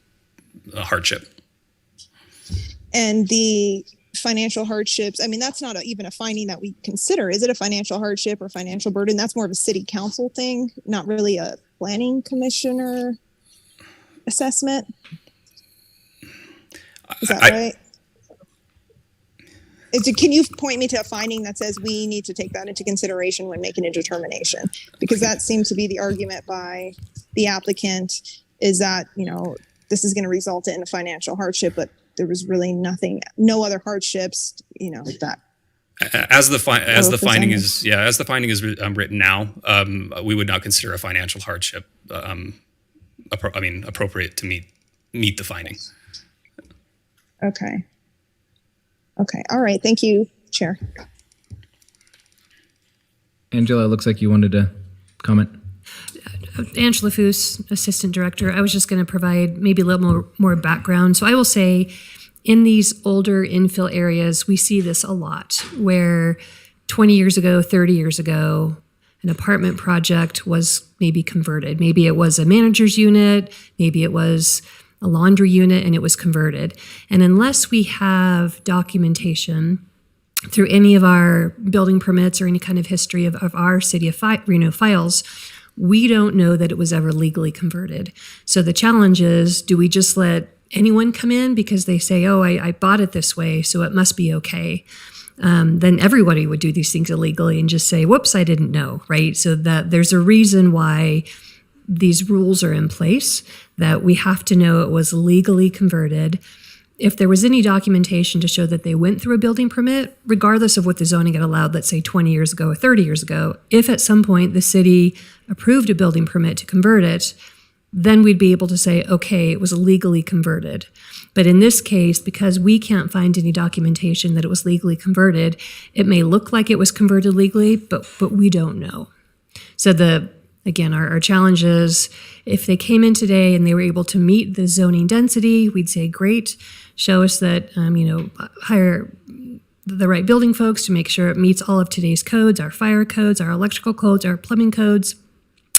[SPEAKER 10] hardship.
[SPEAKER 7] And the financial hardships, I mean, that's not even a finding that we consider. Is it a financial hardship or financial burden? That's more of a city council thing, not really a planning commissioner assessment. Is that right? Can you point me to a finding that says we need to take that into consideration when making a determination? Because that seems to be the argument by the applicant, is that, this is going to result in a financial hardship, but there was really no other hardships, that.
[SPEAKER 10] As the finding is written now, we would not consider a financial hardship appropriate to meet the finding.
[SPEAKER 7] Okay. All right. Thank you, Chair.
[SPEAKER 2] Angela, it looks like you wanted to comment.
[SPEAKER 1] Angela Foos, Assistant Director. I was just going to provide maybe a little more background. So I will say, in these older infill areas, we see this a lot, where 20 years ago, 30 years ago, an apartment project was maybe converted. Maybe it was a manager's unit, maybe it was a laundry unit, and it was converted. And unless we have documentation through any of our building permits or any kind of history of our City of Reno files, we don't know that it was ever legally converted. So the challenge is, do we just let anyone come in because they say, oh, I bought it this way, so it must be okay? Then everybody would do these things illegally and just say, whoops, I didn't know, right? So that there's a reason why these rules are in place, that we have to know it was legally converted. If there was any documentation to show that they went through a building permit, regardless of what the zoning had allowed, let's say 20 years ago or 30 years ago, if at some point the city approved a building permit to convert it, then we'd be able to say, okay, it was legally converted. But in this case, because we can't find any documentation that it was legally converted, it may look like it was converted legally, but we don't know. So again, our challenge is, if they came in today and they were able to meet the zoning density, we'd say, great, show us that, hire the right building folks to make sure it meets all of today's codes, our fire codes, our electrical codes, our plumbing codes.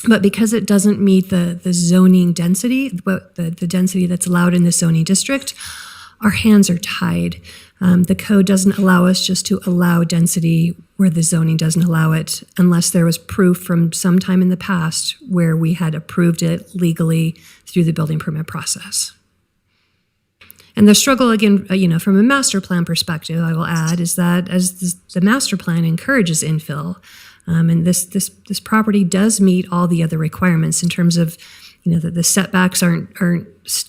[SPEAKER 1] But because it doesn't meet the zoning density, the density that's allowed in the zoning district, our hands are tied. The code doesn't allow us just to allow density where the zoning doesn't allow it, unless there was proof from some time in the past where we had approved it legally through the building permit process. And the struggle, again, from a master plan perspective, I will add, is that as the master plan encourages infill, and this property does meet all the other requirements in terms of, the setbacks aren't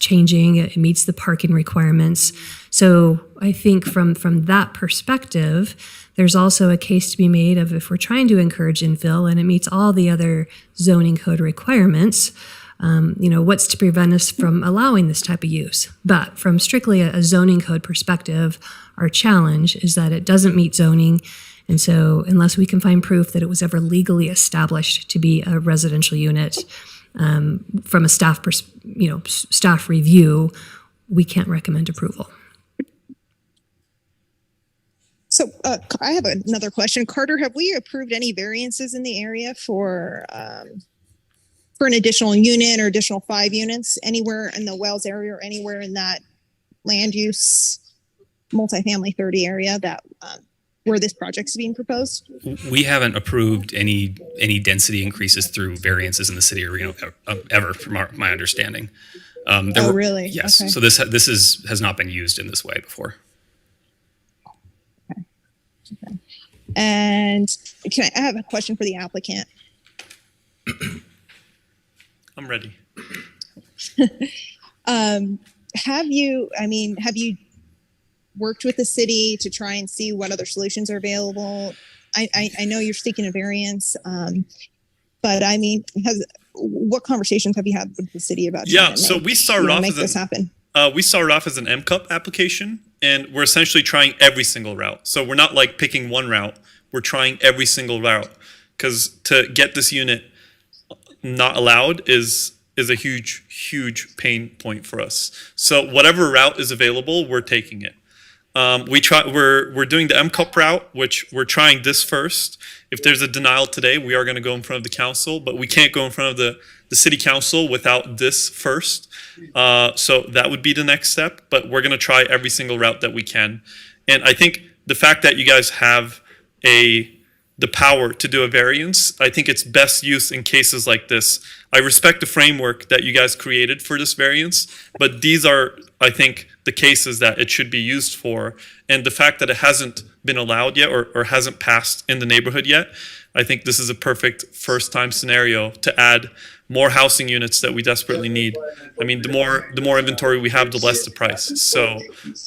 [SPEAKER 1] changing. It meets the parking requirements. So I think from that perspective, there's also a case to be made of, if we're trying to encourage infill and it meets all the other zoning code requirements, what's to prevent us from allowing this type of use? But from strictly a zoning code perspective, our challenge is that it doesn't meet zoning. And so unless we can find proof that it was ever legally established to be a residential unit, from a staff review, we can't recommend approval.
[SPEAKER 7] So I have another question. Carter, have we approved any variances in the area for an additional unit or additional 5 units anywhere in the Wells area or anywhere in that land use multifamily 30 area that where this project's being proposed?
[SPEAKER 10] We haven't approved any density increases through variances in the city of Reno ever, from my understanding.
[SPEAKER 7] Really?
[SPEAKER 10] Yes.
[SPEAKER 7] Okay.
[SPEAKER 10] So this has not been used in this way before.
[SPEAKER 7] Okay. And I have a question for the applicant.
[SPEAKER 13] I'm ready.
[SPEAKER 7] Have you worked with the city to try and see what other solutions are available? I know you're seeking a variance, but what conversations have you had with the city about?
[SPEAKER 13] So we started off
[SPEAKER 7] make this happen.
[SPEAKER 13] We started off as an MCUP application, and we're essentially trying every single route. So we're not like picking one route; we're trying every single route, because to get this unit not allowed is a huge pain point for us. So whatever route is available, we're taking it. We're doing the MCUP route, which we're trying this first. If there's a denial today, we are going to go in front of the council, but we can't go in front of the city council without this first. So that would be the next step, but we're going to try every single route that we can. And I think the fact that you guys have the power to do a variance, I think it's best used in cases like this. I respect the framework that you guys created for this variance, but these are, I think, the cases that it should be used for. And the fact that it hasn't been allowed yet or hasn't passed in the neighborhood yet. I think this is a perfect first time scenario to add more housing units that we desperately need. I mean, the more inventory we have, the less the price. So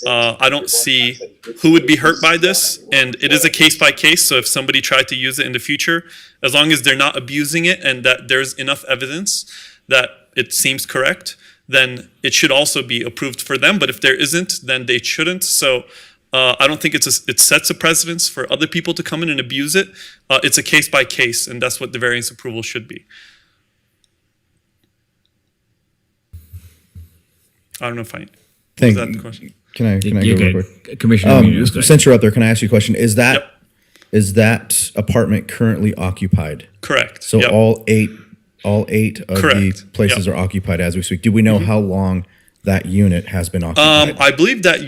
[SPEAKER 13] I don't see who would be hurt by this. And it is a case by case. So if somebody tried to use it in the future, as long as they're not abusing it and that there's enough evidence that it seems correct, then it should also be approved for them. But if there isn't, then they shouldn't. So I don't think it sets a precedence for other people to come in and abuse it. It's a case by case, and that's what the variance approval should be. I don't know if I is that the question.
[SPEAKER 12] Can I go
[SPEAKER 2] You're
[SPEAKER 12] real
[SPEAKER 2] good.
[SPEAKER 12] quick?
[SPEAKER 2] Commissioner Munoz, go ahead.
[SPEAKER 12] Since you're up there, can I ask you a question? Is
[SPEAKER 13] Yep.
[SPEAKER 12] that apartment currently occupied?
[SPEAKER 13] Correct.
[SPEAKER 12] So
[SPEAKER 13] Yep.
[SPEAKER 12] all eight of the
[SPEAKER 13] Correct.
[SPEAKER 12] places
[SPEAKER 13] Yep.
[SPEAKER 12] are occupied as we speak. Do we know how long that unit has been occupied?
[SPEAKER 13] I believe that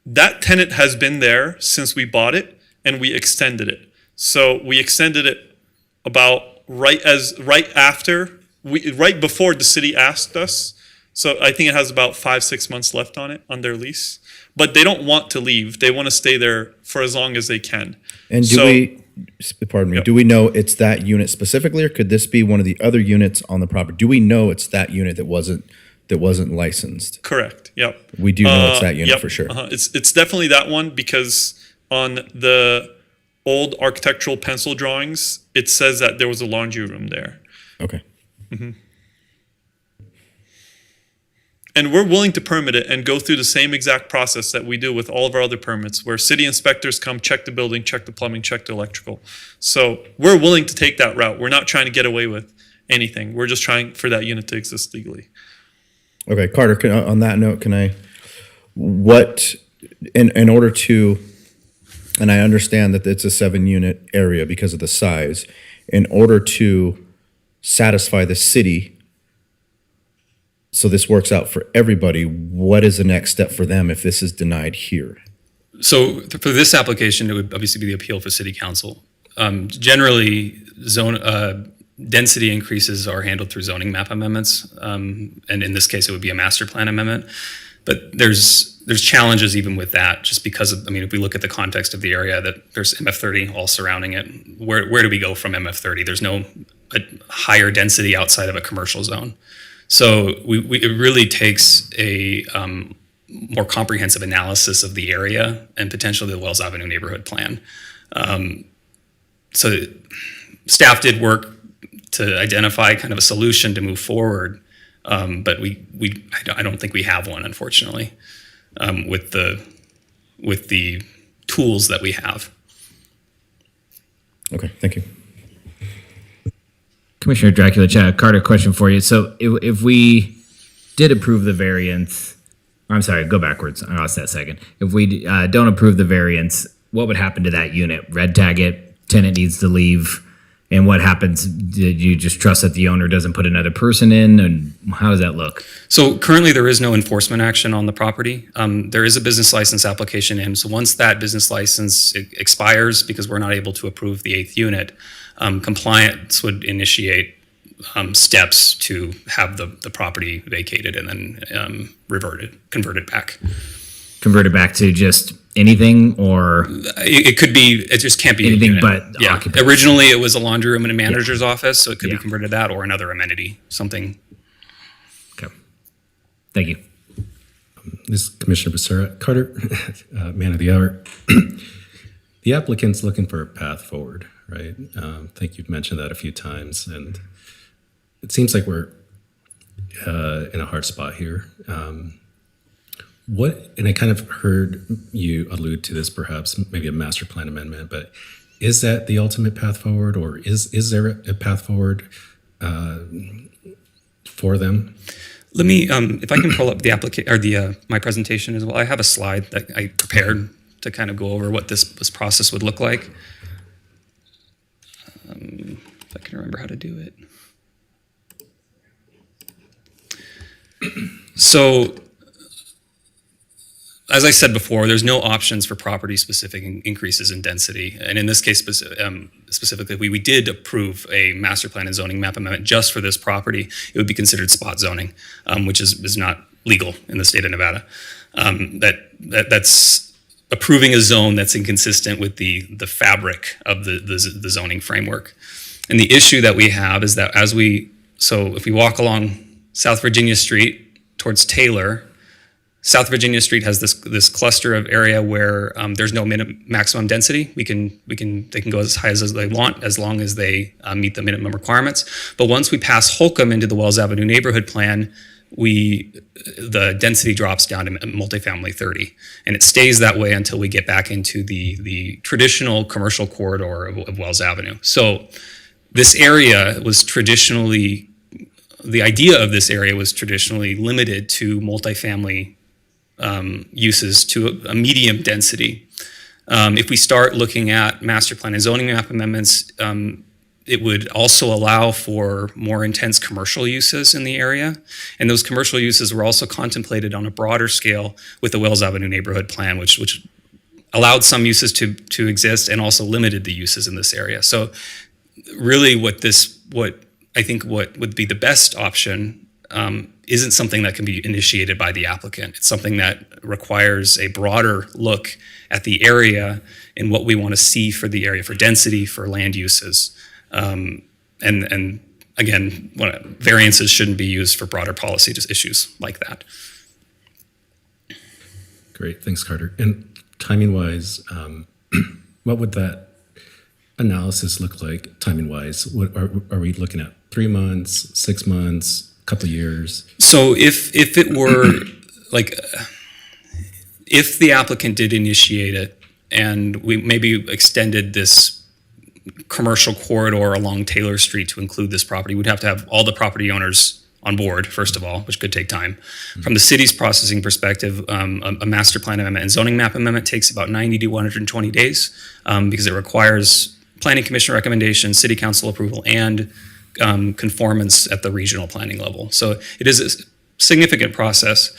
[SPEAKER 13] that tenant has been there since we bought it, and we extended it. So we extended it about right before the city asked us. So I think it has about 5-6 months left on it on their lease. But they don't want to leave. They want to stay there for as long as they can.
[SPEAKER 12] And pardon me,
[SPEAKER 13] Yep.
[SPEAKER 12] do we know it's that unit specifically, or could this be one of the other units on the property? Do we know it's that unit that wasn't licensed?
[SPEAKER 13] Correct. Yep.
[SPEAKER 12] We do know it's that unit
[SPEAKER 13] Yep.
[SPEAKER 12] for sure.
[SPEAKER 13] It's definitely that one because on the old architectural pencil drawings, it says that there was a laundry room there.
[SPEAKER 12] Okay.
[SPEAKER 13] And we're willing to permit it and go through the same exact process that we do with all of our other permits, where city inspectors come, check the building, check the plumbing, check the electrical. So we're willing to take that route. We're not trying to get away with anything. We're just trying for that unit to exist legally.
[SPEAKER 12] Okay, Carter, on that note, in order to, and I understand that it's a 7-unit area because of the size, in order to satisfy the city, so this works out for everybody, what is the next step for them if this is denied here?
[SPEAKER 10] So for this application, it would obviously be the appeal for city council. Generally, density increases are handled through zoning map amendments, and in this case, it would be a master plan amendment. But there's challenges even with that, just because of, if we look at the context of the area, that there's MF30 all surrounding it. Where do we go from MF30? There's no a higher density outside of a commercial zone. So it really takes a more comprehensive analysis of the area and potentially the Wells Avenue neighborhood plan. So staff did work to identify kind of a solution to move forward, but I don't think we have one, unfortunately, with the tools that we have.
[SPEAKER 12] Okay, thank you.
[SPEAKER 2] Commissioner Dracula, Carter, question for you. So if we did approve the variance, I'm sorry, go backwards. I lost that second. If we don't approve the variance, what would happen to that unit? Red tag it, tenant needs to leave, and what happens? Did you just trust that the owner doesn't put another person in, and how does that look?
[SPEAKER 10] So currently there is no enforcement action on the property. There is a business license application in. So once that business license expires, because we're not able to approve the 8th unit, compliance would initiate steps to have the property vacated and then converted back.
[SPEAKER 2] Converted back to just anything, or
[SPEAKER 10] it could be. It just can't be
[SPEAKER 2] anything
[SPEAKER 10] a unit.
[SPEAKER 2] but occupants.
[SPEAKER 10] Originally, it was a laundry room and a manager's office, so it could be converted to that or another amenity, something.
[SPEAKER 2] Okay, thank you.
[SPEAKER 6] This is Commissioner Becerra. Carter, man of the hour. The applicant's looking for a path forward, right? I think you've mentioned that a few times, and it seems like we're in a hard spot here. And I kind of heard you allude to this, perhaps maybe a master plan amendment, but is that the ultimate path forward, or is there a path forward for them?
[SPEAKER 10] Let me, if I can pull up the application or my presentation as well. I have a slide that I prepared to kind of go over what this process would look like. If I can remember how to do it. So, as I said before, there's no options for property-specific increases in density. And in this case specifically, we did approve a master plan and zoning map amendment just for this property. It would be considered spot zoning, which is not legal in the state of Nevada. That's approving a zone that's inconsistent with the fabric of the zoning framework. And the issue that we have is that if we walk along South Virginia Street towards Taylor, South Virginia Street has this cluster of area where there's no maximum density. They can go as high as they want as long as they meet the minimum requirements. But once we pass Holcomb into the Wells Avenue neighborhood plan, the density drops down to multifamily 30, and it stays that way until we get back into the traditional commercial corridor of Wells Avenue. So this area was traditionally, the idea of this area was traditionally limited to multifamily uses to a medium density. If we start looking at master plan and zoning map amendments, it would also allow for more intense commercial uses in the area. And those commercial uses were also contemplated on a broader scale with the Wells Avenue neighborhood plan, which allowed some uses to exist and also limited the uses in this area. So really what I think would be the best option isn't something that can be initiated by the applicant. It's something that requires a broader look at the area and what we want to see for the area, for density, for land uses. And again, variances shouldn't be used for broader policy issues like that.
[SPEAKER 6] Great, thanks, Carter. And timing-wise, what would that analysis look like timing-wise? What are we looking at? 3 months, 6 months, a couple of years?
[SPEAKER 10] So if it were if the applicant did initiate it and we maybe extended this commercial corridor along Taylor Street to include this property, we'd have to have all the property owners on board, first of all, which could take time. Mm-hmm. From the city's processing perspective, a master plan amendment and zoning map amendment takes about 90 to 120 days because it requires planning commission recommendation, city council approval, and conformance at the regional planning level. So it is a significant process.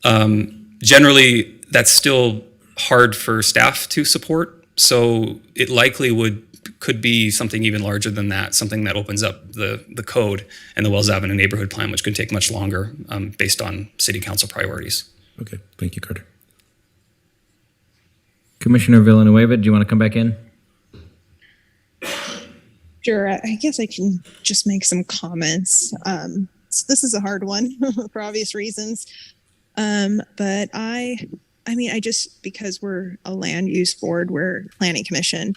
[SPEAKER 10] Generally, that's still hard for staff to support. So it likely could be something even larger than that, something that opens up the code and the Wells Avenue neighborhood plan, which could take much longer based on city council priorities.
[SPEAKER 6] Okay, thank you, Carter.
[SPEAKER 2] Commissioner Villanueva, do you want to come back in?
[SPEAKER 7] Sure, I guess I can just make some comments. So this is a hard one for obvious reasons. But I just, because we're a land use board, we're planning commission,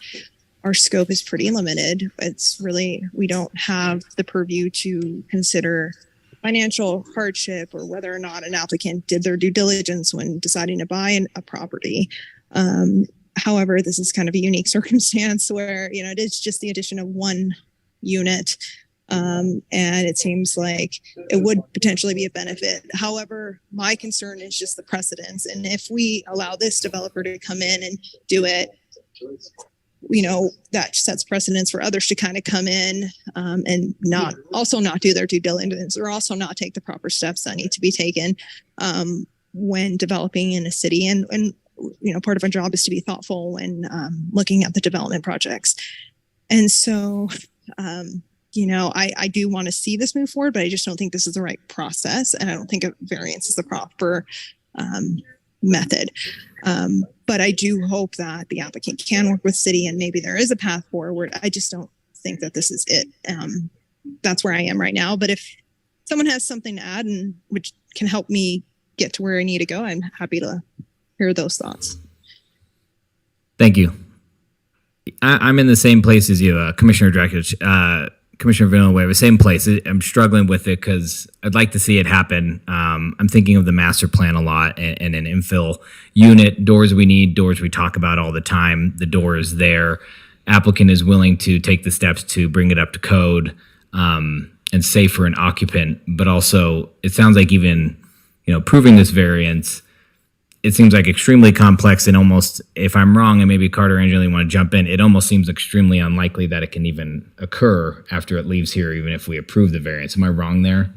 [SPEAKER 7] our scope is pretty limited. It's really, we don't have the purview to consider financial hardship or whether or not an applicant did their due diligence when deciding to buy a property. However, this is kind of a unique circumstance where, it is just the addition of one unit. And it seems like it would potentially be a benefit. However, my concern is just the precedence. And if we allow this developer to come in and do it, that sets precedence for others to kind of come in and not do their due diligence or also not take the proper steps that need to be taken when developing in a city. And part of our job is to be thoughtful when looking at the development projects. And so, I do want to see this move forward, but I just don't think this is the right process. And I don't think a variance is the proper method. But I do hope that the applicant can work with city and maybe there is a path forward. I just don't think that this is it. That's where I am right now. But if someone has something to add and which can help me get to where I need to go, I'm happy to hear those thoughts.
[SPEAKER 2] Thank you. I'm in the same place as you, Commissioner Drakic. Commissioner Villanueva, same place. I'm struggling with it because I'd like to see it happen. I'm thinking of the master plan a lot and an infill unit, doors we need, doors we talk about all the time. The door is there. Applicant is willing to take the steps to bring it up to code and safe for an occupant. But also, it sounds like even, proving this variance, it seems like extremely complex and almost, if I'm wrong, and maybe Carter and Angelina want to jump in, it almost seems extremely unlikely that it can even occur after it leaves here, even if we approve the variance. Am I wrong there?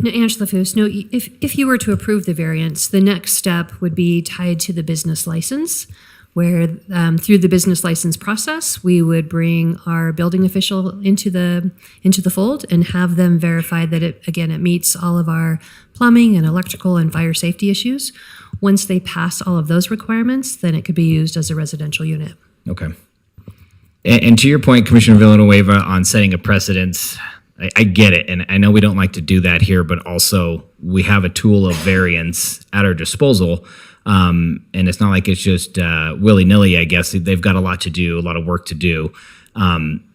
[SPEAKER 1] No, Angela Foos, no, if you were to approve the variance, the next step would be tied to the business license, where through the business license process, we would bring our building official into the fold and have them verify that it meets all of our plumbing and electrical and fire safety issues. Once they pass all of those requirements, then it could be used as a residential unit.
[SPEAKER 2] Okay. And to your point, Commissioner Villanueva, on setting a precedence, I get it. And I know we don't like to do that here, but also we have a tool of variance at our disposal. And it's not like it's just willy-nilly, I guess. They've got a lot to do, a lot of work to do.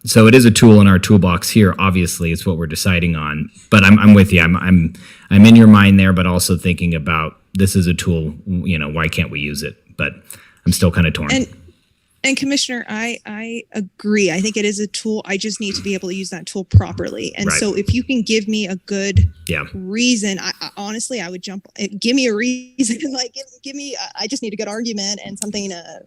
[SPEAKER 2] So it is a tool in our toolbox here. Obviously, it's what we're deciding on. But I'm with you. I'm in your mind there, but also thinking about this is a tool. Why can't we use it? But I'm still kind of torn.
[SPEAKER 7] And Commissioner, I agree. I think it is a tool. I just need to be able to use that tool properly. And
[SPEAKER 2] Right.
[SPEAKER 7] so if you can give me a good reason, I honestly, I would jump, give me a reason, like give me, I just need a good argument and something to,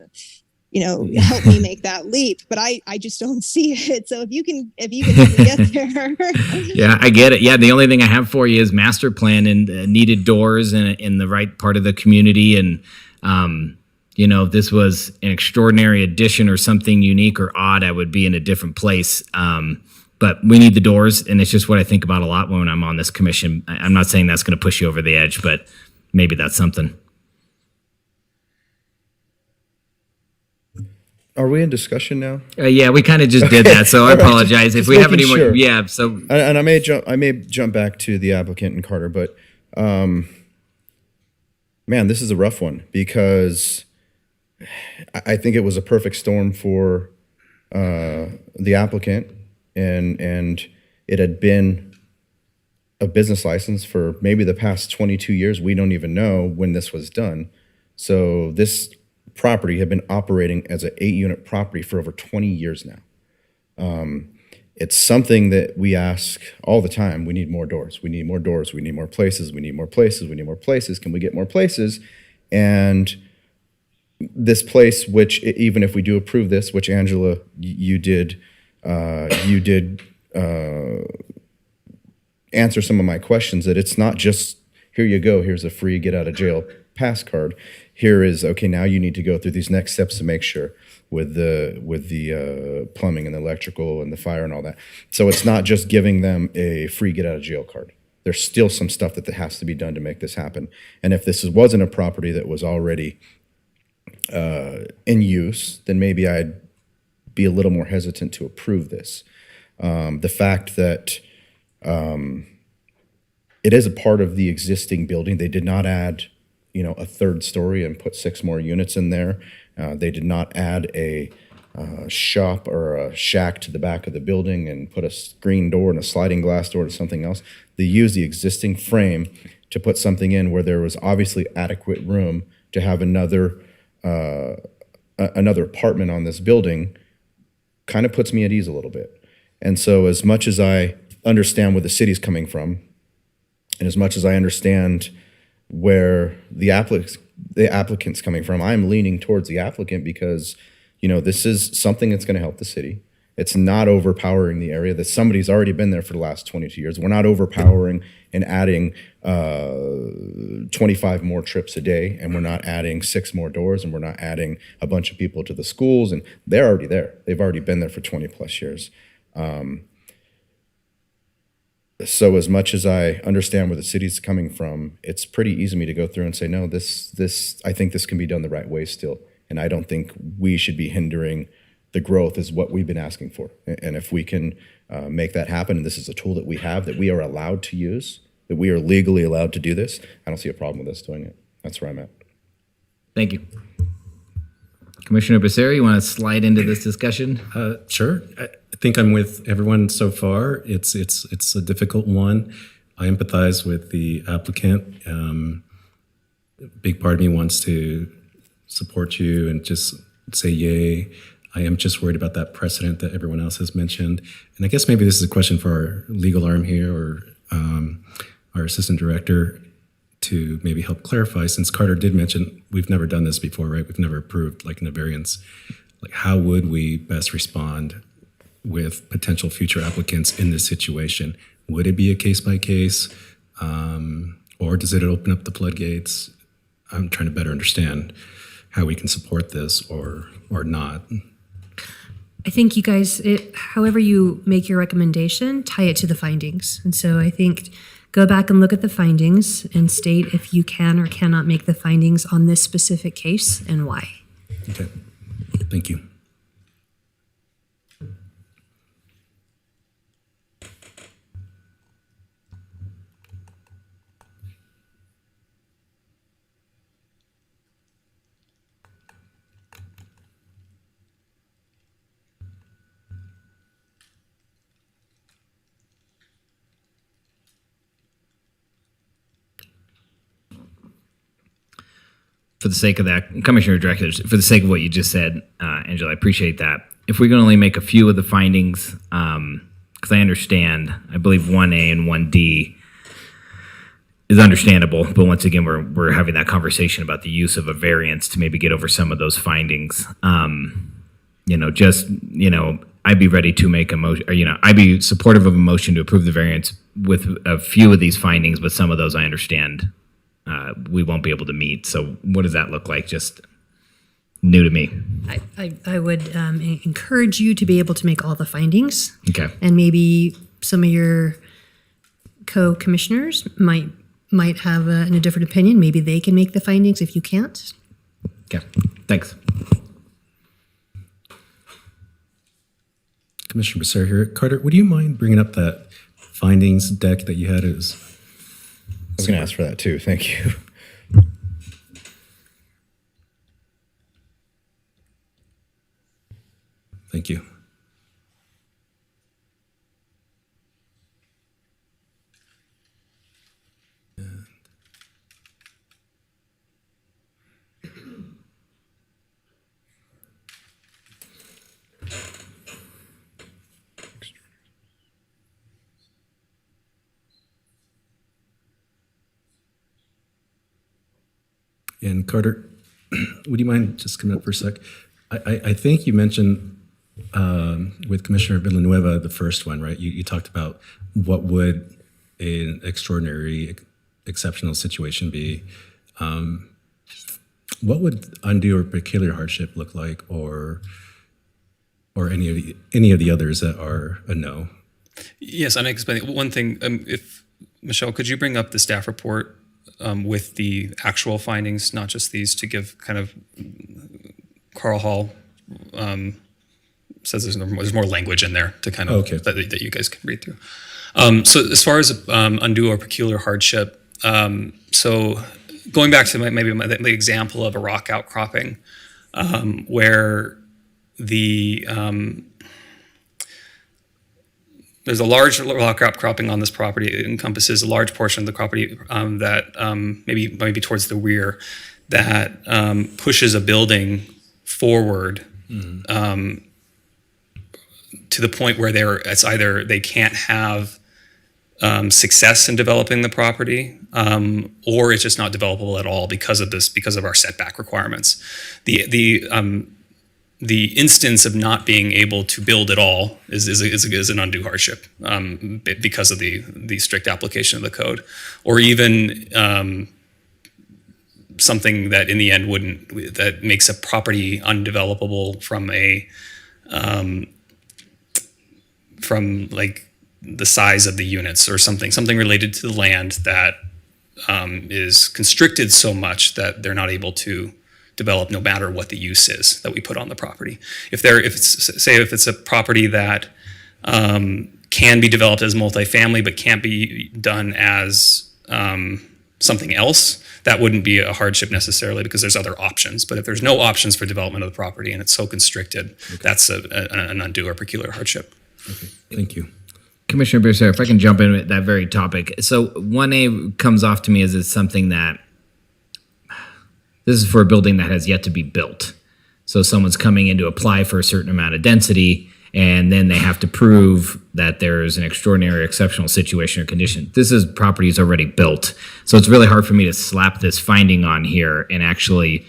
[SPEAKER 7] help me make that leap. But I just don't see it. So if you can help me get there.
[SPEAKER 2] Yeah, I get it. Yeah, the only thing I have for you is master plan and needed doors in the right part of the community. And, if this was an extraordinary addition or something unique or odd, I would be in a different place. But we need the doors, and it's just what I think about a lot when I'm on this commission. I'm not saying that's going to push you over the edge, but maybe that's something.
[SPEAKER 12] Are we in discussion now?
[SPEAKER 2] Yeah, we kind of just did that, so I apologize if we have any more.
[SPEAKER 12] Sure.
[SPEAKER 2] Yeah, so
[SPEAKER 12] And I may jump back to the applicant and Carter, but man, this is a rough one because I think it was a perfect storm for the applicant, and it had been a business license for maybe the past 22 years. We don't even know when this was done. So this property had been operating as an 8-unit property for over 20 years now. It's something that we ask all the time. We need more doors. We need more doors. We need more places. We need more places. We need more places. Can we get more places? And this place, which even if we do approve this, which Angela, you did answer some of my questions, that it's not just here you go, here's a free get out of jail pass card. Here is, okay, now you need to go through these next steps to make sure with the plumbing and the electrical and the fire and all that. So it's not just giving them a free get out of jail card. There's still some stuff that has to be done to make this happen. And if this wasn't a property that was already in use, then maybe I'd be a little more hesitant to approve this. The fact that it is a part of the existing building. They did not add, a third story and put 6 more units in there. They did not add a shop or a shack to the back of the building and put a screen door and a sliding glass door to something else. They used the existing frame to put something in where there was obviously adequate room to have another apartment on this building. Kind of puts me at ease a little bit. And so as much as I understand where the city's coming from, and as much as I understand where the applicant's coming from, I'm leaning towards the applicant because, this is something that's going to help the city. It's not overpowering the area that somebody's already been there for the last 22 years. We're not overpowering and adding 25 more trips a day, and we're not adding 6 more doors, and we're not adding a bunch of people to the schools, and they're already there. They've already been there for 20 plus years. So as much as I understand where the city's coming from, it's pretty easy for me to go through and say, no, this I think this can be done the right way still. And I don't think we should be hindering the growth is what we've been asking for. And if we can make that happen, and this is a tool that we have, that we are allowed to use, that we are legally allowed to do this, I don't see a problem with us doing it. That's where I'm at.
[SPEAKER 2] thank you. Commissioner Becerra, you want to slide into this discussion?
[SPEAKER 6] Sure. I think I'm with everyone so far. It's a difficult one. I empathize with the applicant. A big part of me wants to support you and just say yay. I am just worried about that precedent that everyone else has mentioned. And I guess maybe this is a question for our legal arm here or our assistant director to maybe help clarify, since Carter did mention we've never done this before, right? We've never approved like in a variance. Like, how would we best respond with potential future applicants in this situation? Would it be a case by case, or does it open up the floodgates? I'm trying to better understand how we can support this or not.
[SPEAKER 1] I think you guys, however you make your recommendation, tie it to the findings. And so I think go back and look at the findings and state if you can or cannot make the findings on this specific case and why.
[SPEAKER 6] Okay, thank you.
[SPEAKER 2] For the sake of that, Commissioner Director, for the sake of what you just said, Angela, I appreciate that. If we can only make a few of the findings, because I understand, I believe 1A and 1D is understandable, but once again, we're having that conversation about the use of a variance to maybe get over some of those findings. I'd be ready to make a motion, or, I'd be supportive of a motion to approve the variance with a few of these findings, but some of those I understand we won't be able to meet. So what does that look like? Just new to me.
[SPEAKER 1] I would encourage you to be able to make all the findings.
[SPEAKER 2] Okay.
[SPEAKER 1] And maybe some of your co-commissioners might have a different opinion. Maybe they can make the findings if you can't.
[SPEAKER 2] Okay. Thanks.
[SPEAKER 6] Commissioner Becerra here. Carter, would you mind bringing up that findings deck that you had?
[SPEAKER 12] I was going to ask for that too. Thank you.
[SPEAKER 6] Thank you. And Carter, would you mind just coming up for a sec? I think you mentioned with Commissioner Villanueva, the first one, right? You talked about what would an extraordinary, exceptional situation be. What would undue or peculiar hardship look like, or any of the others that are a no?
[SPEAKER 10] Yes, and I explain one thing. If Michelle, could you bring up the staff report with the actual findings, not just these, to give kind of Carl Hall says there's more language in there to kind of
[SPEAKER 6] okay.
[SPEAKER 10] that you guys can read through. So as far as undue or peculiar hardship, so going back to the example of a rock outcropping, where there's a large rock outcropping on this property. It encompasses a large portion of the property that maybe towards the rear that pushes a building forward to the point where it's either they can't have success in developing the property, or it's just not developable at all because of our setback requirements. The instance of not being able to build at all is an undue hardship because of the strict application of the code, or even something that in the end that makes a property undevelopable from like the size of the units, or something related to the land that is constricted so much that they're not able to develop no matter what the use is that we put on the property. If it's a property that can be developed as multifamily but can't be done as something else, that wouldn't be a hardship necessarily because there's other options. But if there's no options for development of the property and it's so constricted, that's an undue or peculiar hardship.
[SPEAKER 6] Okay, thank you.
[SPEAKER 2] Commissioner Becerra, if I can jump in with that very topic. So 1A comes off to me as it's something that this is for a building that has yet to be built. So someone's coming in to apply for a certain amount of density, and then they have to prove that there's an extraordinary or exceptional situation or condition. This is property is already built. So it's really hard for me to slap this finding on here and actually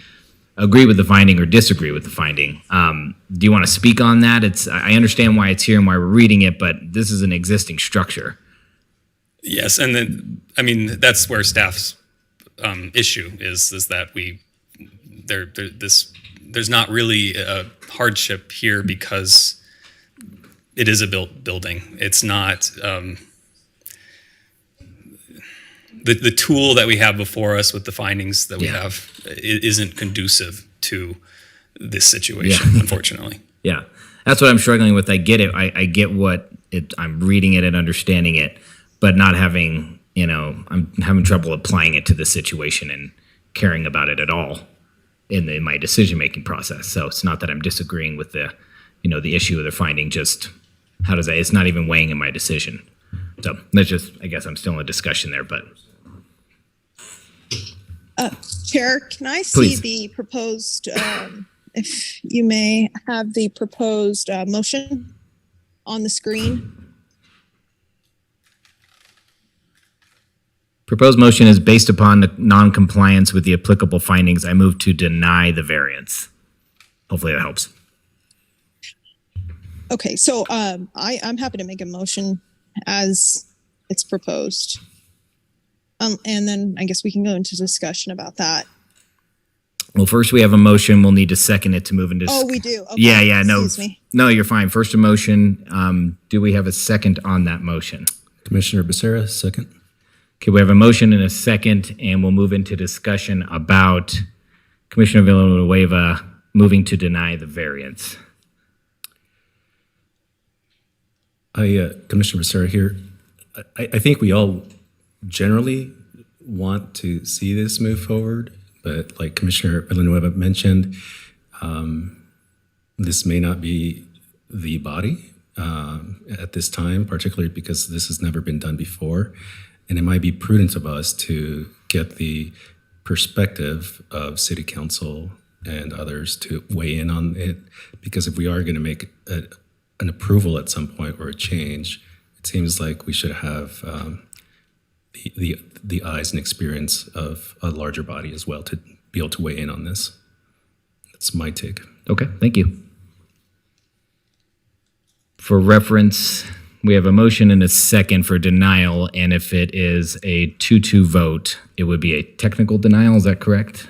[SPEAKER 2] agree with the finding or disagree with the finding. Do you want to speak on that? I understand why it's here and why we're reading it, but this is an existing structure.
[SPEAKER 10] Yes, and then, that's where staff's issue is that there's not really a hardship here because it is a built building. It's not the tool that we have before us with the findings that we have isn't conducive to this situation, unfortunately.
[SPEAKER 2] Yeah, that's what I'm struggling with. I get it. I get what I'm reading it and understanding it, but not having, I'm having trouble applying it to the situation and caring about it at all in my decision-making process. So it's not that I'm disagreeing with the issue of the finding, just it's not even weighing in my decision. So that's just, I guess I'm still in a discussion there, but.
[SPEAKER 7] Chair, can I see
[SPEAKER 2] Please.
[SPEAKER 7] the proposed, if you may have the proposed motion on the screen?
[SPEAKER 2] Proposed motion is based upon the non-compliance with the applicable findings. I move to deny the variance. Hopefully that helps.
[SPEAKER 7] Okay, so I'm happy to make a motion as it's proposed. And then I guess we can go into discussion about that.
[SPEAKER 2] Well, first we have a motion. We'll need to second it to move into.
[SPEAKER 7] Oh, we do? Okay.
[SPEAKER 2] Yeah, no.
[SPEAKER 7] Excuse me.
[SPEAKER 2] No, you're fine. First a motion. Do we have a second on that motion?
[SPEAKER 6] Commissioner Becerra, second.
[SPEAKER 2] Okay, we have a motion and a second, and we'll move into discussion about Commissioner Villanueva moving to deny the variance.
[SPEAKER 6] Commissioner Becerra here. I think we all generally want to see this move forward, but like Commissioner Villanueva mentioned, this may not be the body at this time, particularly because this has never been done before. And it might be prudent of us to get the perspective of City Council and others to weigh in on it, because if we are going to make an approval at some point or a change, it seems like we should have the eyes and experience of a larger body as well to be able to weigh in on this. That's my take.
[SPEAKER 2] Okay, thank you. For reference, we have a motion and a second for denial, and if it is a 2-2 vote, it would be a technical denial. Is that correct?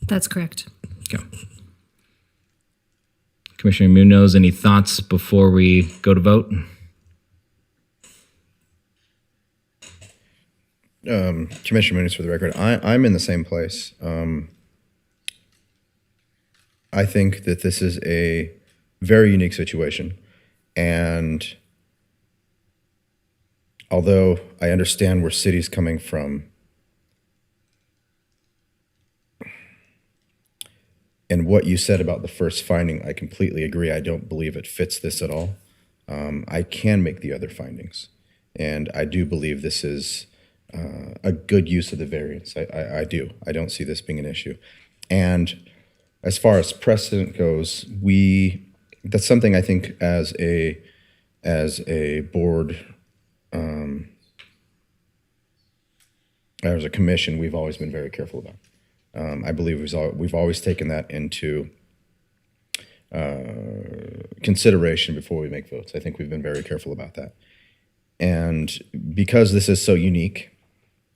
[SPEAKER 1] That's correct.
[SPEAKER 2] Okay. Commissioner Munoz, any thoughts before we go to vote?
[SPEAKER 12] Commissioner Munoz, for the record, I'm in the same place. I think that this is a very unique situation. And although I understand where city's coming from, and what you said about the first finding, I completely agree. I don't believe it fits this at all. I can make the other findings. And I do believe this is a good use of the variance. I do. I don't see this being an issue. And as far as precedent goes, that's something I think as a board, as a commission, we've always been very careful about. I believe we've always taken that into consideration before we make votes. I think we've been very careful about that. And because this is so unique,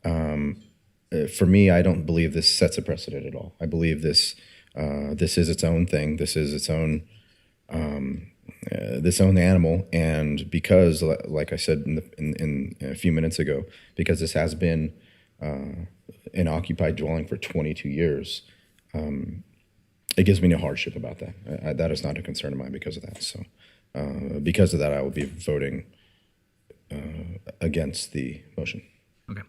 [SPEAKER 12] for me, I don't believe this sets a precedent at all. I believe this is its own thing. This is its own animal, and because, like I said in a few minutes ago, because this has been an occupied dwelling for 22 years, it gives me no hardship about that. That is not a concern of mine because of that. So, because of that, I will be voting against the motion.
[SPEAKER 2] Okay.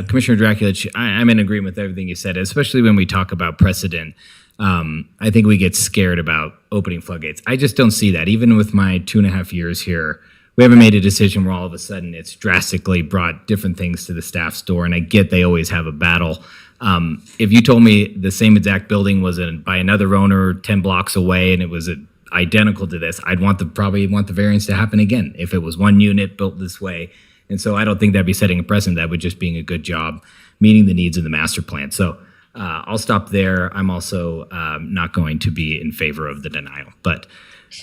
[SPEAKER 2] Commissioner Draculich, I'm in agreement with everything you said, especially when we talk about precedent. I think we get scared about opening floodgates. I just don't see that. Even with my 2.5 years here, we haven't made a decision where all of a sudden it's drastically brought different things to the staff's door. And I get they always have a battle. If you told me the same exact building was by another owner 10 blocks away and it was identical to this, I'd probably want the variance to happen again if it was one unit built this way. And so I don't think that'd be setting a precedent. That would just being a good job meeting the needs of the master plan. So I'll stop there. I'm also not going to be in favor of the denial. But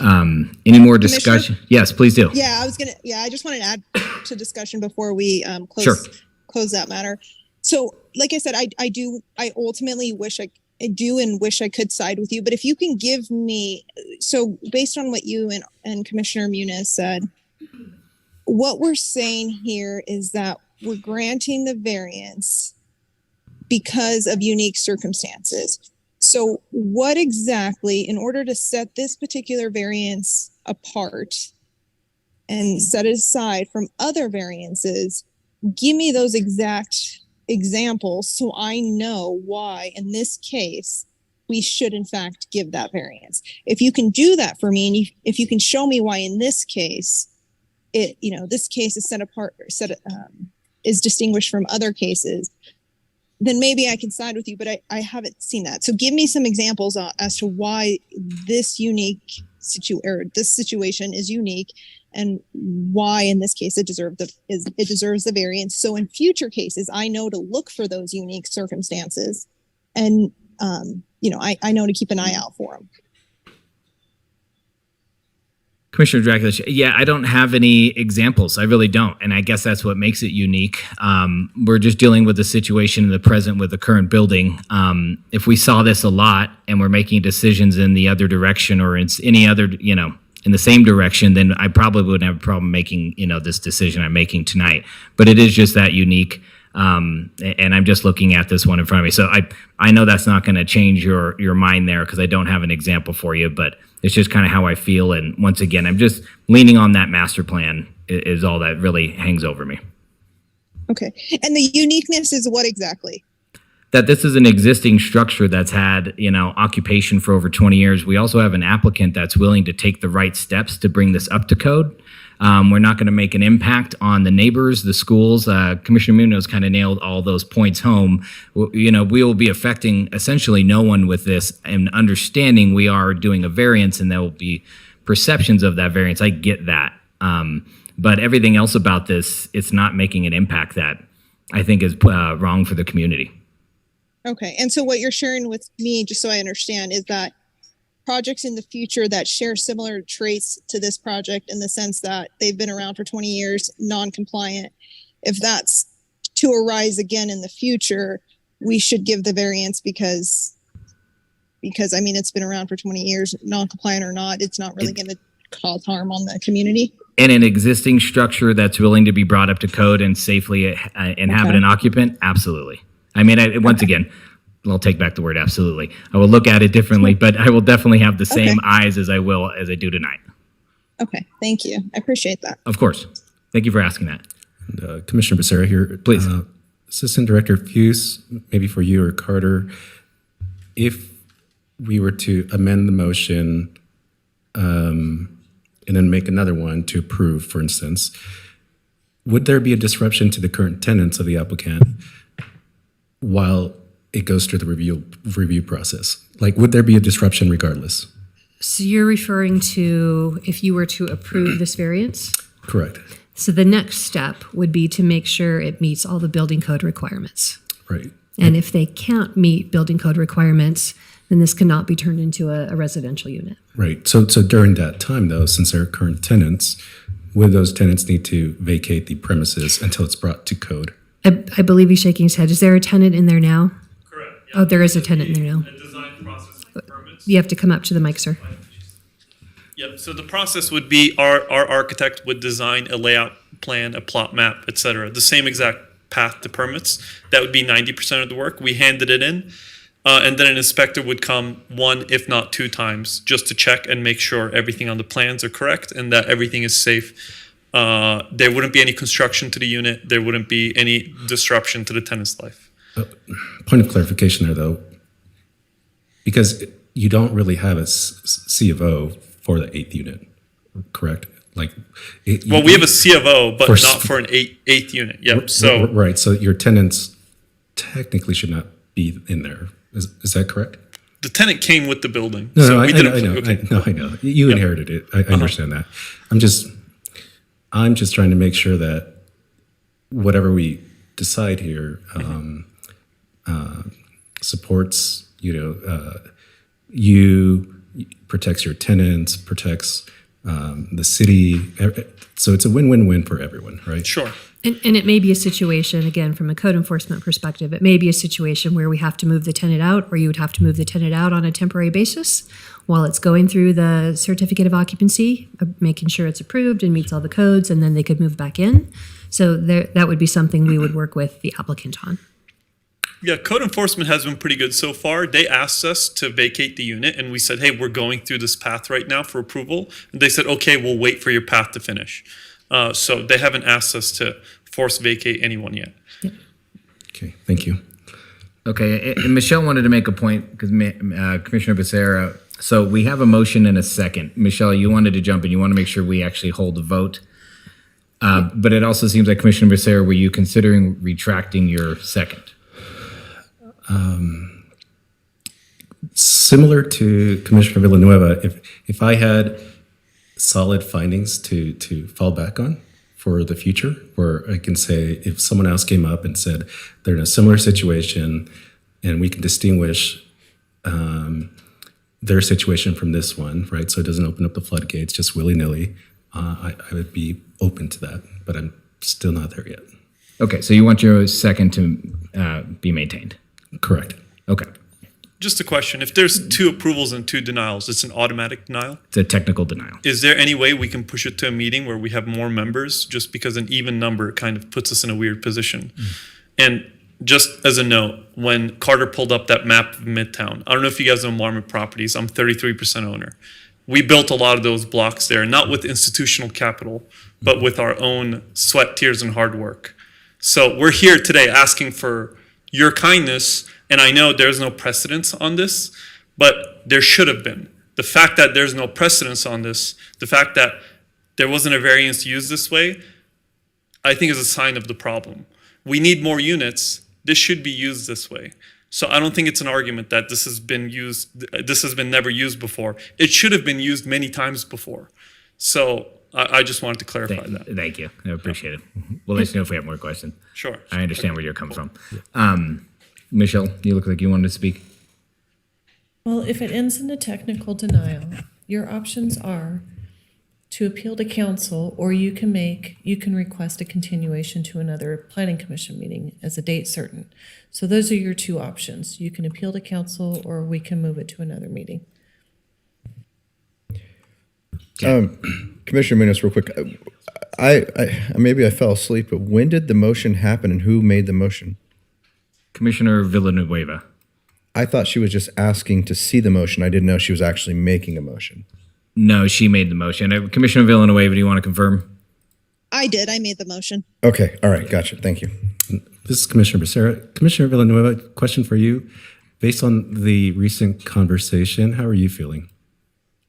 [SPEAKER 2] any more discussion? Yes, please do.
[SPEAKER 7] Yeah, I just wanted to add to discussion before we close that matter. So like I said, I ultimately wish I do and wish I could side with you, but if you can give me, so based on what you and Commissioner Muniz said, what we're saying here is that we're granting the variance because of unique circumstances. So what exactly, in order to set this particular variance apart and set it aside from other variances, give me those exact examples so I know why in this case we should in fact give that variance. If you can do that for me, and if you can show me why in this case this case is set apart, is distinguished from other cases, then maybe I can side with you, but I haven't seen that. So give me some examples as to why this situation is unique, and why in this case it deserves the variance. So in future cases, I know to look for those unique circumstances, and I know to keep an eye out for them.
[SPEAKER 2] Commissioner Dracula, yeah, I don't have any examples. I really don't. And I guess that's what makes it unique. We're just dealing with the situation in the present with the current building. If we saw this a lot and we're making decisions in the other direction, or in any other, in the same direction, then I probably wouldn't have a problem making, this decision I'm making tonight. But it is just that unique. And I'm just looking at this one in front of me. So I know that's not going to change your mind there, because I don't have an example for you, but it's just kind of how I feel. And once again, I'm just leaning on that master plan is all that really hangs over me.
[SPEAKER 7] Okay. And the uniqueness is what exactly?
[SPEAKER 2] That this is an existing structure that's had, occupation for over 20 years. We also have an applicant that's willing to take the right steps to bring this up to code. We're not going to make an impact on the neighbors, the schools. Commissioner Munoz kind of nailed all those points home. We will be affecting essentially no one with this, and understanding we are doing a variance and there will be perceptions of that variance. I get that. But everything else about this, it's not making an impact that I think is wrong for the community.
[SPEAKER 7] Okay. And so what you're sharing with me, just so I understand, is that projects in the future that share similar traits to this project, in the sense that they've been around for 20 years, non-compliant, if that's to arise again in the future, we should give the variance because it's been around for 20 years, non-compliant or not, it's not really going to cause harm on the community.
[SPEAKER 2] And an existing structure that's willing to be brought up to code and safely inhabit an occupant, absolutely. Once again, I'll take back the word absolutely. I will look at it differently, but I will definitely have the same eyes as I do tonight.
[SPEAKER 7] Okay, thank you. I appreciate that.
[SPEAKER 2] Of course. Thank you for asking that.
[SPEAKER 6] And, Commissioner Becerra here.
[SPEAKER 2] Please.
[SPEAKER 6] Assistant Director Fuse, maybe for you or Carter, if we were to amend the motion and then make another one to approve, for instance, would there be a disruption to the current tenants of the applicant while it goes through the review process? Would there be a disruption regardless?
[SPEAKER 1] So you're referring to if you were to approve this variance?
[SPEAKER 6] Correct.
[SPEAKER 1] So the next step would be to make sure it meets all the building code requirements.
[SPEAKER 6] Right.
[SPEAKER 1] And if they can't meet building code requirements, then this cannot be turned into a residential unit.
[SPEAKER 6] Right. So during that time, though, since they're current tenants, would those tenants need to vacate the premises until it's brought to code?
[SPEAKER 1] I believe he's shaking his head. Is there a tenant in there now?
[SPEAKER 13] Correct.
[SPEAKER 1] Oh, there is a tenant in there now.
[SPEAKER 13] A design process for permits.
[SPEAKER 1] You have to come up to the mic, sir.
[SPEAKER 13] Yep. So the process would be our architect would design a layout plan, a plot map, etc. The same exact path to permits. That would be 90% of the work. We handed it in, and then an inspector would come one, if not two times, just to check and make sure everything on the plans are correct and that everything is safe. There wouldn't be any construction to the unit. There wouldn't be any disruption to the tenant's life.
[SPEAKER 6] Point of clarification there, though, because you don't really have a C of O for the 8th unit, correct?
[SPEAKER 13] We have a C of O, but not for an eighth unit. Yep. So
[SPEAKER 6] right. So your tenants technically should not be in there. Is that correct?
[SPEAKER 13] The tenant came with the building.
[SPEAKER 6] No, I know. You inherited it. I understand that. I'm just trying to make sure that whatever we decide here supports, you protects your tenants, protects the city. So it's a win-win-win for everyone, right?
[SPEAKER 13] Sure.
[SPEAKER 1] And it may be a situation, again, from a code enforcement perspective, it may be a situation where we have to move the tenant out, or you would have to move the tenant out on a temporary basis while it's going through the certificate of occupancy, making sure it's approved and meets all the codes, and then they could move back in. So that would be something we would work with the applicant on.
[SPEAKER 13] Yeah, code enforcement has been pretty good so far. They asked us to vacate the unit, and we said, hey, we're going through this path right now for approval. And they said, okay, we'll wait for your path to finish. So they haven't asked us to force vacate anyone yet.
[SPEAKER 6] Okay, thank you.
[SPEAKER 2] Okay, and Michelle wanted to make a point, because Commissioner Becerra, so we have a motion and a second. Michelle, you wanted to jump in. You want to make sure we actually hold the vote. But it also seems like, Commissioner Becerra, were you considering retracting your second?
[SPEAKER 6] Similar to Commissioner Villanueva, if I had solid findings to fall back on for the future, where I can say if someone else came up and said they're in a similar situation and we can distinguish their situation from this one, right? So it doesn't open up the floodgates just willy-nilly. I would be open to that, but I'm still not there yet.
[SPEAKER 2] Okay, so you want your second to be maintained?
[SPEAKER 6] Correct.
[SPEAKER 2] Okay.
[SPEAKER 13] Just a question. If there's 2 approvals and 2 denials, it's an automatic denial?
[SPEAKER 2] It's a technical denial.
[SPEAKER 13] Is there any way we can push it to a meeting where we have more members, just because an even number kind of puts us in a weird position? And just as a note, when Carter pulled up that map of Midtown, I don't know if you guys know Marmot Properties, I'm 33% owner. We built a lot of those blocks there, not with institutional capital, but with our own sweat, tears, and hard work. So we're here today asking for your kindness, and I know there's no precedence on this, but there should have been. The fact that there's no precedence on this, the fact that there wasn't a variance used this way, I think is a sign of the problem. We need more units. This should be used this way. So I don't think it's an argument that this has been never used before. It should have been used many times before. So I just wanted to clarify that.
[SPEAKER 2] Thank you. I appreciate it. We'll let you know if we have more questions.
[SPEAKER 13] Sure.
[SPEAKER 2] I understand where you're coming from. Michelle, you look like you wanted to speak.
[SPEAKER 14] Well, if it ends in a technical denial, your options are to appeal to council, or you can request a continuation to another planning commission meeting as a date certain. So those are your 2 options. You can appeal to council, or we can move it to another meeting.
[SPEAKER 12] Commissioner Munoz, real quick. I maybe I fell asleep, but when did the motion happen and who made the motion?
[SPEAKER 2] Commissioner Villanueva.
[SPEAKER 12] I thought she was just asking to see the motion. I didn't know she was actually making a motion.
[SPEAKER 2] No, she made the motion. Commissioner Villanueva, do you want to confirm?
[SPEAKER 7] I did. I made the motion.
[SPEAKER 12] Okay. All right. Gotcha. Thank you.
[SPEAKER 6] This is Commissioner Becerra. Commissioner Villanueva, question for you. Based on the recent conversation, how are you feeling?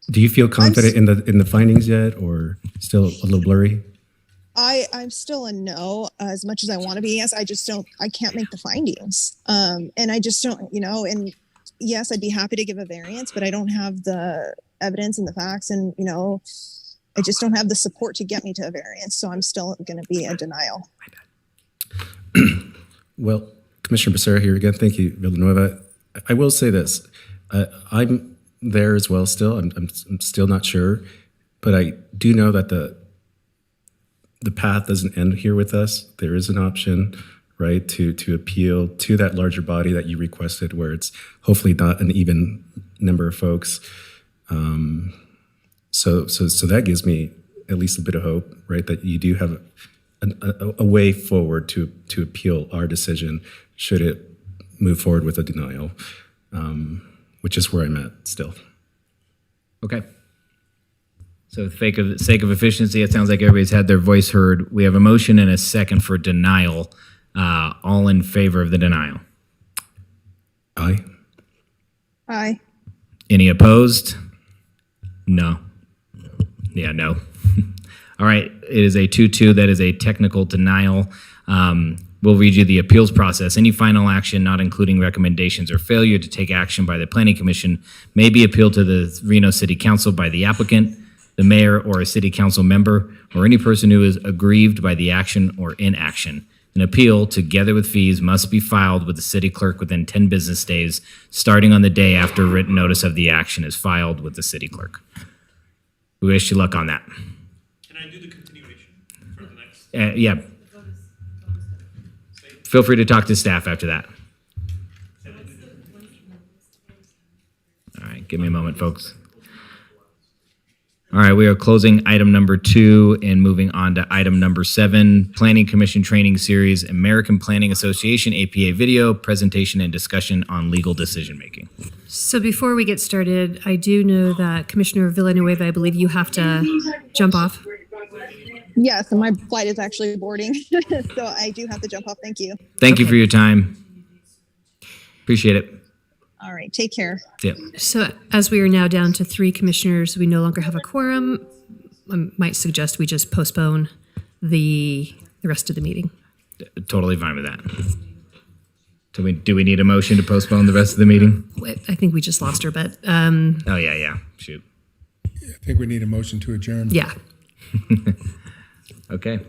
[SPEAKER 6] Do you feel confident in the findings yet, or still a little blurry?
[SPEAKER 7] I'm still a no, as much as I want to be. Yes, I can't make the findings. And I just don't, and yes, I'd be happy to give a variance, but I don't have the evidence and the facts, and, I just don't have the support to get me to a variance. So I'm still going to be a denial.
[SPEAKER 6] Well, Commissioner Becerra here again. Thank you, Villanueva. I will say this. I'm there as well still. I'm still not sure, but I do know that the path doesn't end here with us. There is an option, right, to appeal to that larger body that you requested, where it's hopefully not an even number of folks. So that gives me at least a bit of hope, right, that you do have a way forward to appeal our decision should it move forward with a denial, which is where I'm at still.
[SPEAKER 2] Okay. So for the sake of efficiency, it sounds like everybody's had their voice heard. We have a motion and a second for denial. All in favor of the denial?
[SPEAKER 6] Aye.
[SPEAKER 7] Aye.
[SPEAKER 2] Any opposed? No. Yeah, no. All right, it is a 2-2. That is a technical denial. We'll read you the appeals process. Any final action, not including recommendations or failure to take action by the Planning Commission, may be appealed to the Reno City Council by the applicant, the mayor, or a city council member, or any person who is aggrieved by the action or inaction. An appeal, together with fees, must be filed with the city clerk within 10 business days, starting on the day after written notice of the action is filed with the city clerk. We wish you luck on that.
[SPEAKER 13] Can I do the continuation for the next?
[SPEAKER 2] Yeah. Feel free to talk to staff after that. All right, give me a moment, folks. All right, we are closing item number 2 and moving on to item number 7, Planning Commission Training Series, American Planning Association APA video presentation and discussion on legal decision making.
[SPEAKER 1] So before we get started, I do know that Commissioner Villanueva, I believe you have to jump off.
[SPEAKER 7] Yes, and my flight is actually boarding, so I do have to jump off. Thank you.
[SPEAKER 2] Thank you for your time. Appreciate it.
[SPEAKER 7] All right, take care.
[SPEAKER 2] Yeah.
[SPEAKER 1] So as we are now down to 3 commissioners, we no longer have a quorum. I might suggest we just postpone the rest of the meeting.
[SPEAKER 2] Totally fine with that. Do we need a motion to postpone the rest of the meeting?
[SPEAKER 1] I think we just lost her, but
[SPEAKER 2] Oh, yeah. Shoot.
[SPEAKER 15] I think we need a motion to adjourn.
[SPEAKER 1] yeah.
[SPEAKER 2] Okay.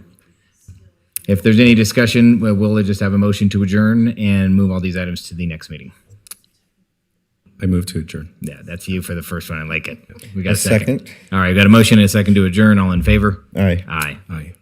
[SPEAKER 2] If there's any discussion, we'll just have a motion to adjourn and move all these items to the next meeting.
[SPEAKER 6] I move to adjourn.
[SPEAKER 2] Yeah, that's you for the first one. I like it. We got a
[SPEAKER 12] A second.
[SPEAKER 2] All right, got a motion and a second to adjourn. All in favor?
[SPEAKER 12] Aye.
[SPEAKER 2] Aye.
[SPEAKER 6] Aye.